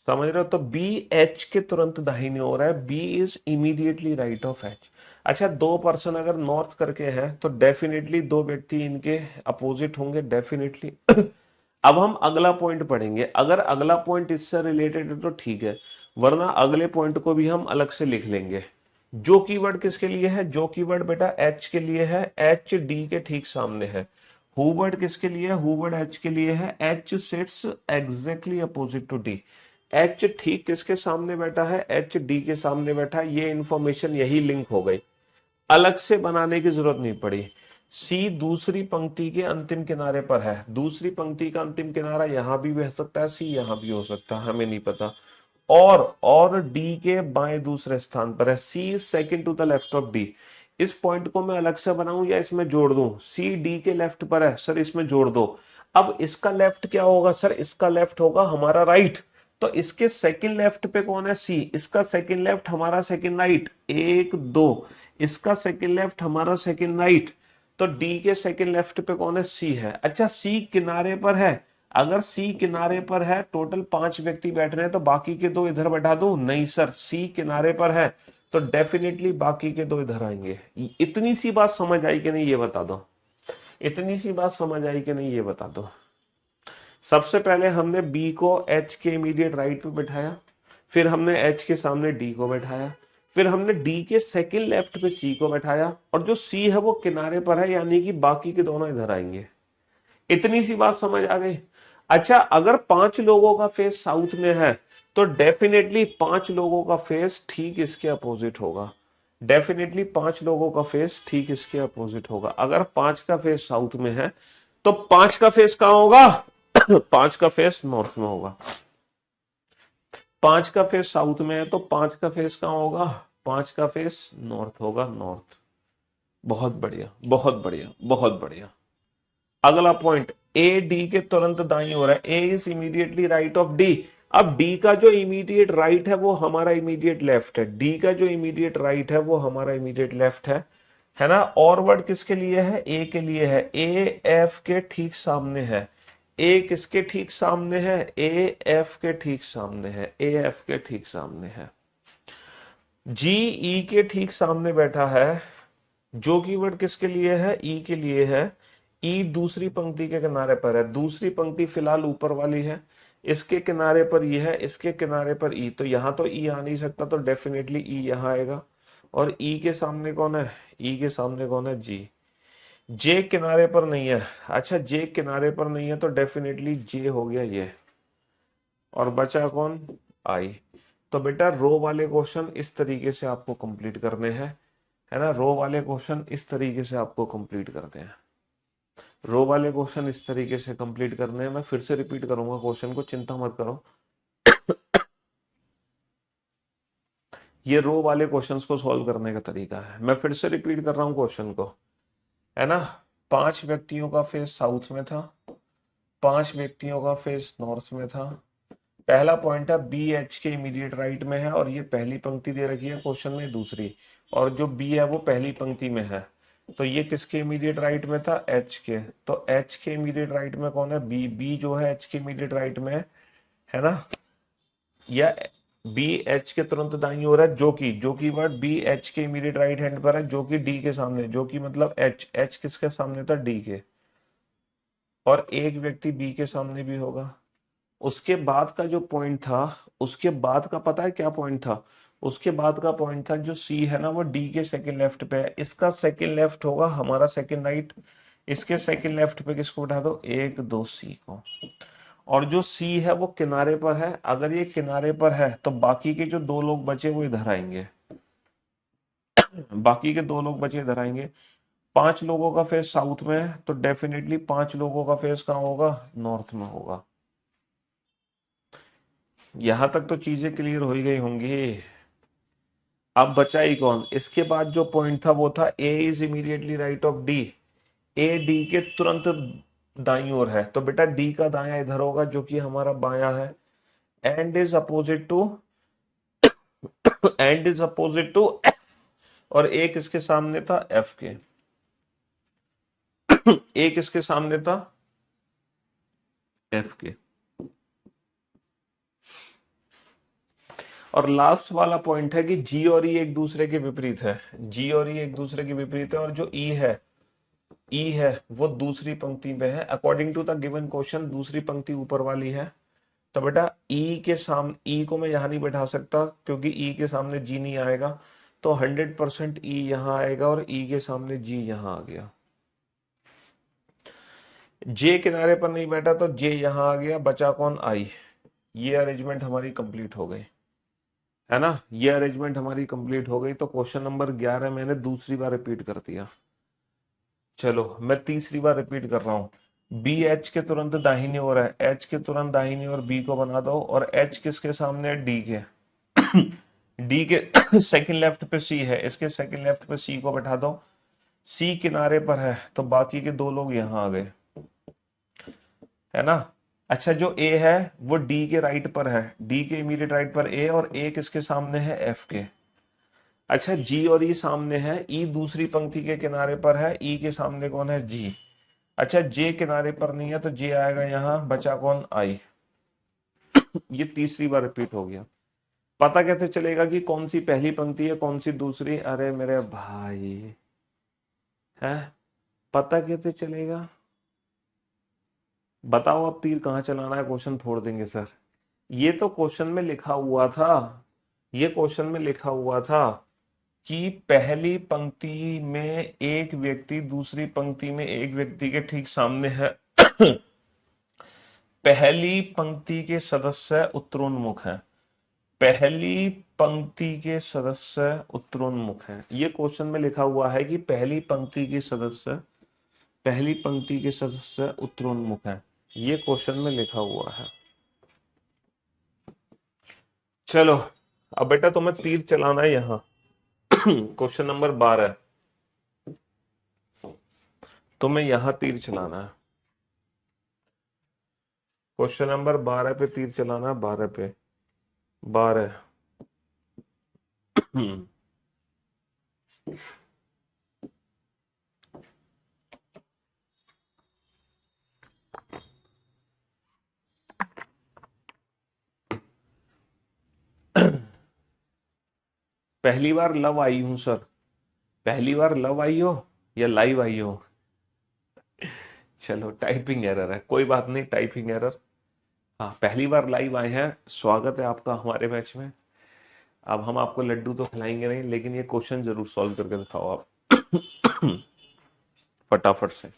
समझ रहे हो? तो बी एच के तुरंत दाहिनी ओर है, B is immediately right of H. अच्छा, 2 पर्सन अगर नॉर्थ करके हैं तो डेफिनेटली 2 व्यक्ति इनके अपोजिट होंगे, डेफिनेटली। अब हम अगला पॉइंट पढ़ेंगे, अगर अगला पॉइंट इससे रिलेटेड है तो ठीक है, वरना अगले पॉइंट को भी हम अलग से लिख लेंगे। जो कीवर्ड किसके लिए है? जो कीवर्ड बेटा एच के लिए है, एच डी के ठीक सामने है। हु वर्ड किसके लिए है? हु वर्ड एच के लिए है। H sits exactly opposite to D. H ठीक किसके सामने बैठा है? एच डी के सामने बैठा है। ये इंफॉर्मेशन यही लिंक हो गई, अलग से बनाने की जरूरत नहीं पड़ी। सी दूसरी पंक्ति के अंतिम किनारे पर है, दूसरी पंक्ति का अंतिम किनारा यहां भी हो सकता है, सी यहां भी हो सकता है, हमें नहीं पता। और डी के बाएं दूसरे स्थान पर है। C is second to the left of D. इस पॉइंट को मैं अलग से बनाऊं या इसमें जोड़ दूं? सी डी के लेफ्ट पर है, सर इसमें जोड़ दो। अब इसका लेफ्ट क्या होगा? सर इसका लेफ्ट होगा हमारा राइट। तो इसके सेकंड लेफ्ट पे कौन है? सी। इसका सेकंड लेफ्ट हमारा सेकंड राइट, 1 2। इसका सेकंड लेफ्ट हमारा सेकंड राइट। तो डी के सेकंड लेफ्ट पे कौन है? सी है। अच्छा, सी किनारे पर है। अगर सी किनारे पर है, टोटल 5 व्यक्ति बैठ रहे हैं, तो बाकी के 2 इधर बैठा दूं? नहीं सर, सी किनारे पर है तो डेफिनेटली बाकी के 2 इधर आएंगे। इतनी सी बात समझ आई कि नहीं ये बता दो, इतनी सी बात समझ आई कि नहीं ये बता दो। सबसे पहले हमने बी को एच के इमीडिएट राइट पे बैठाया, फिर हमने एच के सामने डी को बैठाया, फिर हमने डी के सेकंड लेफ्ट पे सी को बैठाया, और जो सी है वो किनारे पर है, यानी कि बाकी के दोनों इधर आएंगे। इतनी सी बात समझ आ गई। अच्छा, अगर 5 लोगों का फेस साउथ में है तो डेफिनेटली 5 लोगों का फेस ठीक इसके अपोजिट होगा, डेफिनेटली 5 लोगों का फेस ठीक इसके अपोजिट होगा। अगर 5 का फेस साउथ में है तो 5 का फेस कहां होगा? 5 का फेस नॉर्थ में होगा। 5 का फेस साउथ में है तो 5 का फेस कहां होगा? 5 का फेस नॉर्थ होगा, नॉर्थ। बहुत बढ़िया, बहुत बढ़िया, बहुत बढ़िया। अगला पॉइंट, ए डी के तुरंत दाईं ओर है, A is immediately right of D. अब डी का जो इमीडिएट राइट है वो हमारा इमीडिएट लेफ्ट है, डी का जो इमीडिएट राइट है वो हमारा इमीडिएट लेफ्ट है ना। और वर्ड किसके लिए है, ए के लिए है, ए एफ के ठीक सामने है। ए किसके ठीक सामने है, ए एफ के ठीक सामने है, ए एफ के ठीक सामने है। जी ई के ठीक सामने बैठा है, जो कीवर्ड किसके लिए है, ई के लिए है। ई दूसरी पंक्ति के किनारे पर है, दूसरी पंक्ति फिलहाल ऊपर वाली है, इसके किनारे पर ई है, इसके किनारे पर ई, तो यहां तो ई आ नहीं सकता, तो डेफिनेटली ई यहां आएगा। और ई के सामने कौन है, ई के सामने कौन है, जी। जे किनारे पर नहीं है, अच्छा जे किनारे पर नहीं है तो डेफिनेटली जे हो गया ये, और बचा कौन, आई। तो बेटा रो वाले क्वेश्चन इस तरीके से आपको कंप्लीट करने हैं, है ना। रो वाले क्वेश्चन इस तरीके से आपको कंप्लीट करते हैं, रो वाले क्वेश्चन इस तरीके से कंप्लीट करने हैं। मैं फिर से रिपीट करूंगा क्वेश्चन को, चिंता मत करो। ये रो वाले क्वेश्चंस को सॉल्व करने का तरीका है, मैं फिर से रिपीट कर रहा हूं क्वेश्चन को, है ना। 5 व्यक्तियों का फेस साउथ में था, 5 व्यक्तियों का फेस नॉर्थ में था। पहला पॉइंट है बी एच के इमीडिएट राइट में है, और ये पहली पंक्ति दे रखी है क्वेश्चन में दूसरी, और जो बी है वो पहली पंक्ति में है। तो ये किसके इमीडिएट राइट में था, एच के। तो एच के इमीडिएट राइट में कौन है, बी। बी जो है एच के इमीडिएट राइट में है ना। या बी एच के तुरंत दाईं ओर है, जो की वर्ड बी एच के इमीडिएट राइट हैंड पर है, जो कि डी के सामने, जो कि मतलब एच, एच किसके सामने था, डी के। और एक व्यक्ति बी के सामने भी होगा। उसके बाद का जो पॉइंट था, उसके बाद का पता है क्या पॉइंट था, उसके बाद का पॉइंट था जो सी है ना वो डी के सेकंड लेफ्ट पे है, इसका सेकंड लेफ्ट होगा हमारा सेकंड राइट, इसके सेकंड लेफ्ट पे किसको बैठा दो, 1 2 सी को। और जो सी है वो किनारे पर है, अगर ये किनारे पर है तो बाकी के जो 2 लोग बचे वो इधर आएंगे, बाकी के 2 लोग बचे इधर आएंगे। 5 लोगों का फेस साउथ में है, तो डेफिनेटली 5 लोगों का फेस कहाँ होगा, नॉर्थ में होगा। यहां तक तो चीजें क्लियर हो ही गई होंगी। अब बचा ही कौन, इसके बाद जो पॉइंट था वो था A is immediately right of D. A D के तुरंत दाईं ओर है, तो बेटा डी का दायां इधर होगा जो कि हमारा बायां है। And is opposite to, and is opposite to F, और ए किसके सामने था, एफ के। ए किसके सामने था, एफ के। और लास्ट वाला पॉइंट है कि जी और ई एक दूसरे के विपरीत है, जी और ई एक दूसरे के विपरीत है, और जो ई है, ई है वो दूसरी पंक्ति में है, according to the given question दूसरी पंक्ति ऊपर वाली है। तो बेटा ई के सामने, ई को मैं यहां नहीं बैठा सकता क्योंकि ई के सामने जी नहीं आएगा, तो 100% ई यहां आएगा, और ई के सामने जी यहां आ गया। जे किनारे पर नहीं बैठा तो जे यहां आ गया, बचा कौन, आई। ये अरेंजमेंट हमारी कंप्लीट हो गई, है ना। ये अरेंजमेंट हमारी कंप्लीट हो गई। तो क्वेश्चन नंबर 11 मैंने दूसरी बार रिपीट कर दिया। चलो मैं तीसरी बार रिपीट कर रहा हूं। बी एच के तुरंत दाहिनी ओर है, एच के तुरंत दाहिनी ओर बी को बना दो, और एच किसके सामने है, डी के। डी के सेकंड लेफ्ट पे सी है, इसके सेकंड लेफ्ट पे सी को बैठा दो। सी किनारे पर है, तो बाकी के 2 लोग यहां आ गए, है ना। अच्छा जो ए है वो डी के राइट पर है, डी के इमीडिएट राइट पर ए, और ए किसके सामने है, एफ के। अच्छा जी और ई सामने है, ई दूसरी पंक्ति के किनारे पर है, ई के सामने कौन है, जी। अच्छा जे किनारे पर नहीं है तो जे आएगा यहां, बचा कौन, आई। ये तीसरी बार रिपीट हो गया। पता कैसे चलेगा कि कौन सी पहली पंक्ति है कौन सी दूसरी, अरे मेरे भाई, है पता कैसे चलेगा, बताओ अब तीर कहाँ चलाना है, क्वेश्चन फोड़ देंगे सर। ये तो क्वेश्चन में लिखा हुआ था, ये क्वेश्चन में लिखा हुआ था कि पहली पंक्ति में एक व्यक्ति दूसरी पंक्ति में एक व्यक्ति के ठीक सामने है। पहली पंक्ति के सदस्य उत्तरोन्मुख है, पहली पंक्ति के सदस्य उत्तरोन्मुख है। ये क्वेश्चन में लिखा हुआ है कि पहली पंक्ति के सदस्य, पहली पंक्ति के सदस्य उत्तरोन्मुख है, ये क्वेश्चन में लिखा हुआ है। चलो अब बेटा तुम्हें तीर चलाना है यहां, क्वेश्चन नंबर 12, तुम्हें यहां तीर चलाना है। क्वेश्चन नंबर 12 पे तीर चलाना है, 12 पे, 12। पहली बार लव आई हूं सर, पहली बार लव आई हो या लाइव आई हो? चलो टाइपिंग एरर है, कोई बात नहीं, टाइपिंग एरर। हाँ, पहली बार लाइव आए हैं, स्वागत है आपका हमारे बैच में। अब हम आपको लड्डू तो खिलाएंगे नहीं, लेकिन ये क्वेश्चन जरूर सॉल्व करके दिखाओ आप। फटाफट से।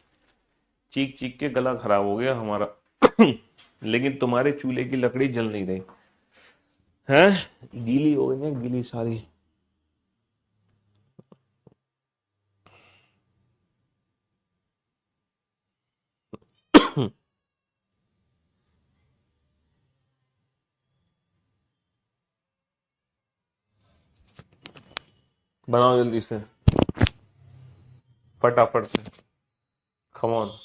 चीख चीख के गला खराब हो गया हमारा। लेकिन तुम्हारे चूल्हे की लकड़ी जल नहीं रही है, गीली हो गई है, गीली सारी। बनाओ जल्दी से, फटाफट से, कम ऑन।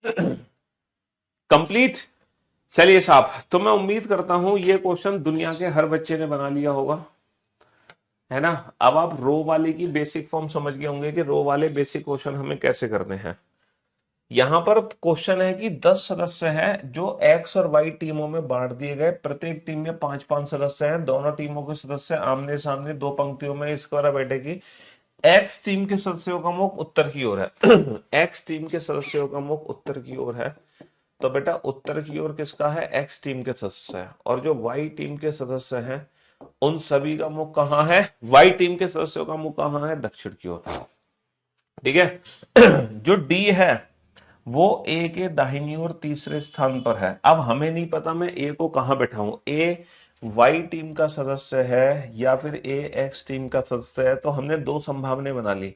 कंप्लीट। चलिए साहब, तो मैं उम्मीद करता हूं ये क्वेश्चन दुनिया के हर बच्चे ने बना लिया होगा, है ना। अब आप रो वाले की बेसिक फॉर्म समझ गए होंगे कि रो वाले बेसिक क्वेश्चन हमें कैसे करने हैं। यहां पर क्वेश्चन है कि 10 सदस्य हैं जो एक्स और वाई टीमों में बांट दिए गए। प्रत्येक टीम में 5-5 सदस्य हैं। दोनों टीमों के सदस्य आमने सामने दो पंक्तियों में इस तरह बैठेगी। एक्स टीम के सदस्यों का मुख उत्तर की ओर है। एक्स टीम के सदस्यों का मुख उत्तर की ओर है, तो बेटा उत्तर की ओर किसका है? एक्स टीम के सदस्य है। और जो वाई टीम के सदस्य हैं उन सभी का मुख कहां है? वाई टीम के सदस्यों का मुख कहां है? दक्षिण की ओर। ठीक है। जो डी है वो ए के दाहिनी ओर तीसरे स्थान पर है। अब हमें नहीं पता मैं ए को कहां बैठाऊं, ए वाई टीम का सदस्य है या फिर ए एक्स टीम का सदस्य है। तो हमने दो संभावनाएं बना ली।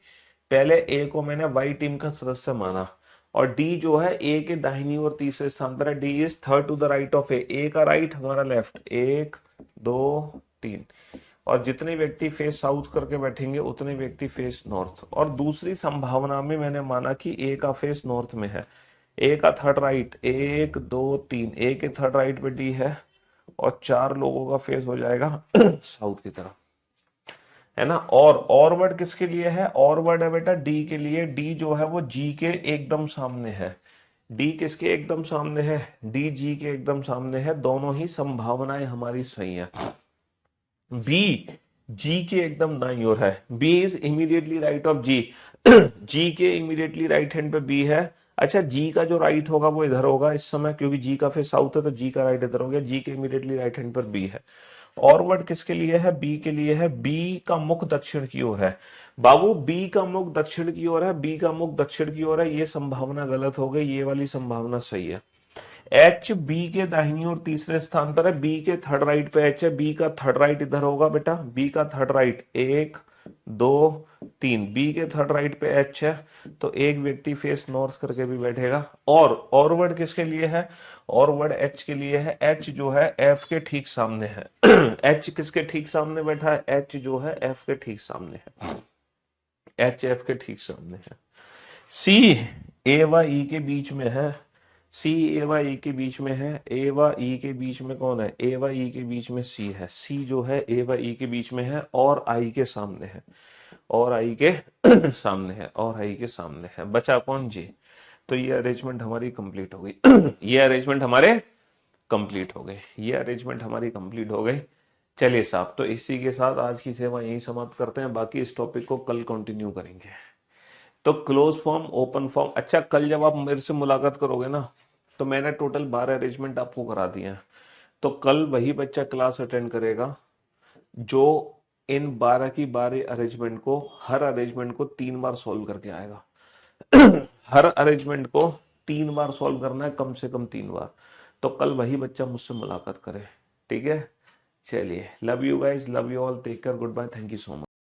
पहले ए को मैंने वाई टीम का सदस्य माना, और डी जो है ए के दाहिनी ओर तीसरे स्थान पर है। D is third to the right of A का राइट हमारा लेफ्ट, 1 2 3। और जितने व्यक्ति फेस साउथ करके बैठेंगे उतने व्यक्ति फेस नॉर्थ। और दूसरी संभावना में मैंने माना कि ए का फेस नॉर्थ में है। ए का थर्ड राइट 1 2 3, ए के थर्ड राइट पे डी है, और 4 लोगों का फेस हो जाएगा साउथ की तरफ, है ना। और वर्ड किसके लिए है? और वर्ड है बेटा डी के लिए। डी जो है वो जी के एकदम सामने है। डी किसके एकदम सामने है? डी जी के एकदम सामने है। दोनों ही संभावनाएं हमारी सही है। बी जी के एकदम दाईं ओर है। B is immediately right of G. G के इमीडिएटली राइट हैंड पे बी है। अच्छा, जी का जो राइट होगा वो इधर होगा इस समय, क्योंकि जी का फेस साउथ है तो जी का राइट इधर हो गया। जी के इमीडिएटली राइट हैंड पर बी है। और वर्ड किसके लिए है? बी के लिए है। बी का मुख दक्षिण की ओर है। बाबू बी का मुख दक्षिण की ओर है, बी का मुख दक्षिण की ओर है, ये संभावना गलत हो गई, ये वाली संभावना सही है। एच बी के दाहिनी ओर तीसरे स्थान पर है। बी के थर्ड राइट पे एच है। बी का थर्ड राइट इधर होगा बेटा। बी का थर्ड राइट 1 2 3। बी के थर्ड राइट पे एच है, तो एक व्यक्ति फेस नॉर्थ करके भी बैठेगा। और वर्ड किसके लिए है? और वर्ड एच के लिए है। एच जो है एफ के ठीक सामने है। एच किसके ठीक सामने बैठा है? एच जो है एफ के ठीक सामने है। एच एफ के ठीक सामने है। सी ए व ई के बीच में है। सी ए व ई के बीच में है। ए व ई के बीच में कौन है? ए व ई के बीच में सी है। सी जो है ए व ई के बीच में है और आई के सामने है। और आई के सामने है। और आई के सामने है। बचा कौन? जी। तो ये अरेंजमेंट हमारी कंप्लीट हो गई। ये अरेंजमेंट हमारे कंप्लीट हो गए। ये अरेंजमेंट हमारी कंप्लीट हो गई। चलिए साहब, तो इसी के साथ आज की सेवा यहीं समाप्त करते हैं। बाकी इस टॉपिक को कल कंटिन्यू करेंगे। तो क्लोज फॉर्म, ओपन फॉर्म। अच्छा, कल जब आप मेरे से मुलाकात करोगे ना, तो मैंने टोटल 12 अरेंजमेंट आपको करा दिए हैं। तो कल वही बच्चा क्लास अटेंड करेगा जो इन 12 की 12 अरेंजमेंट को, हर अरेंजमेंट को 3 बार सॉल्व करके आएगा। हर अरेंजमेंट को 3 बार सॉल्व करना है, कम से कम 3 बार। तो कल वही बच्चा मुझसे मुलाकात करे। ठीक है, चलिए, love you guys, love you all, take care, good bye, thank you so much.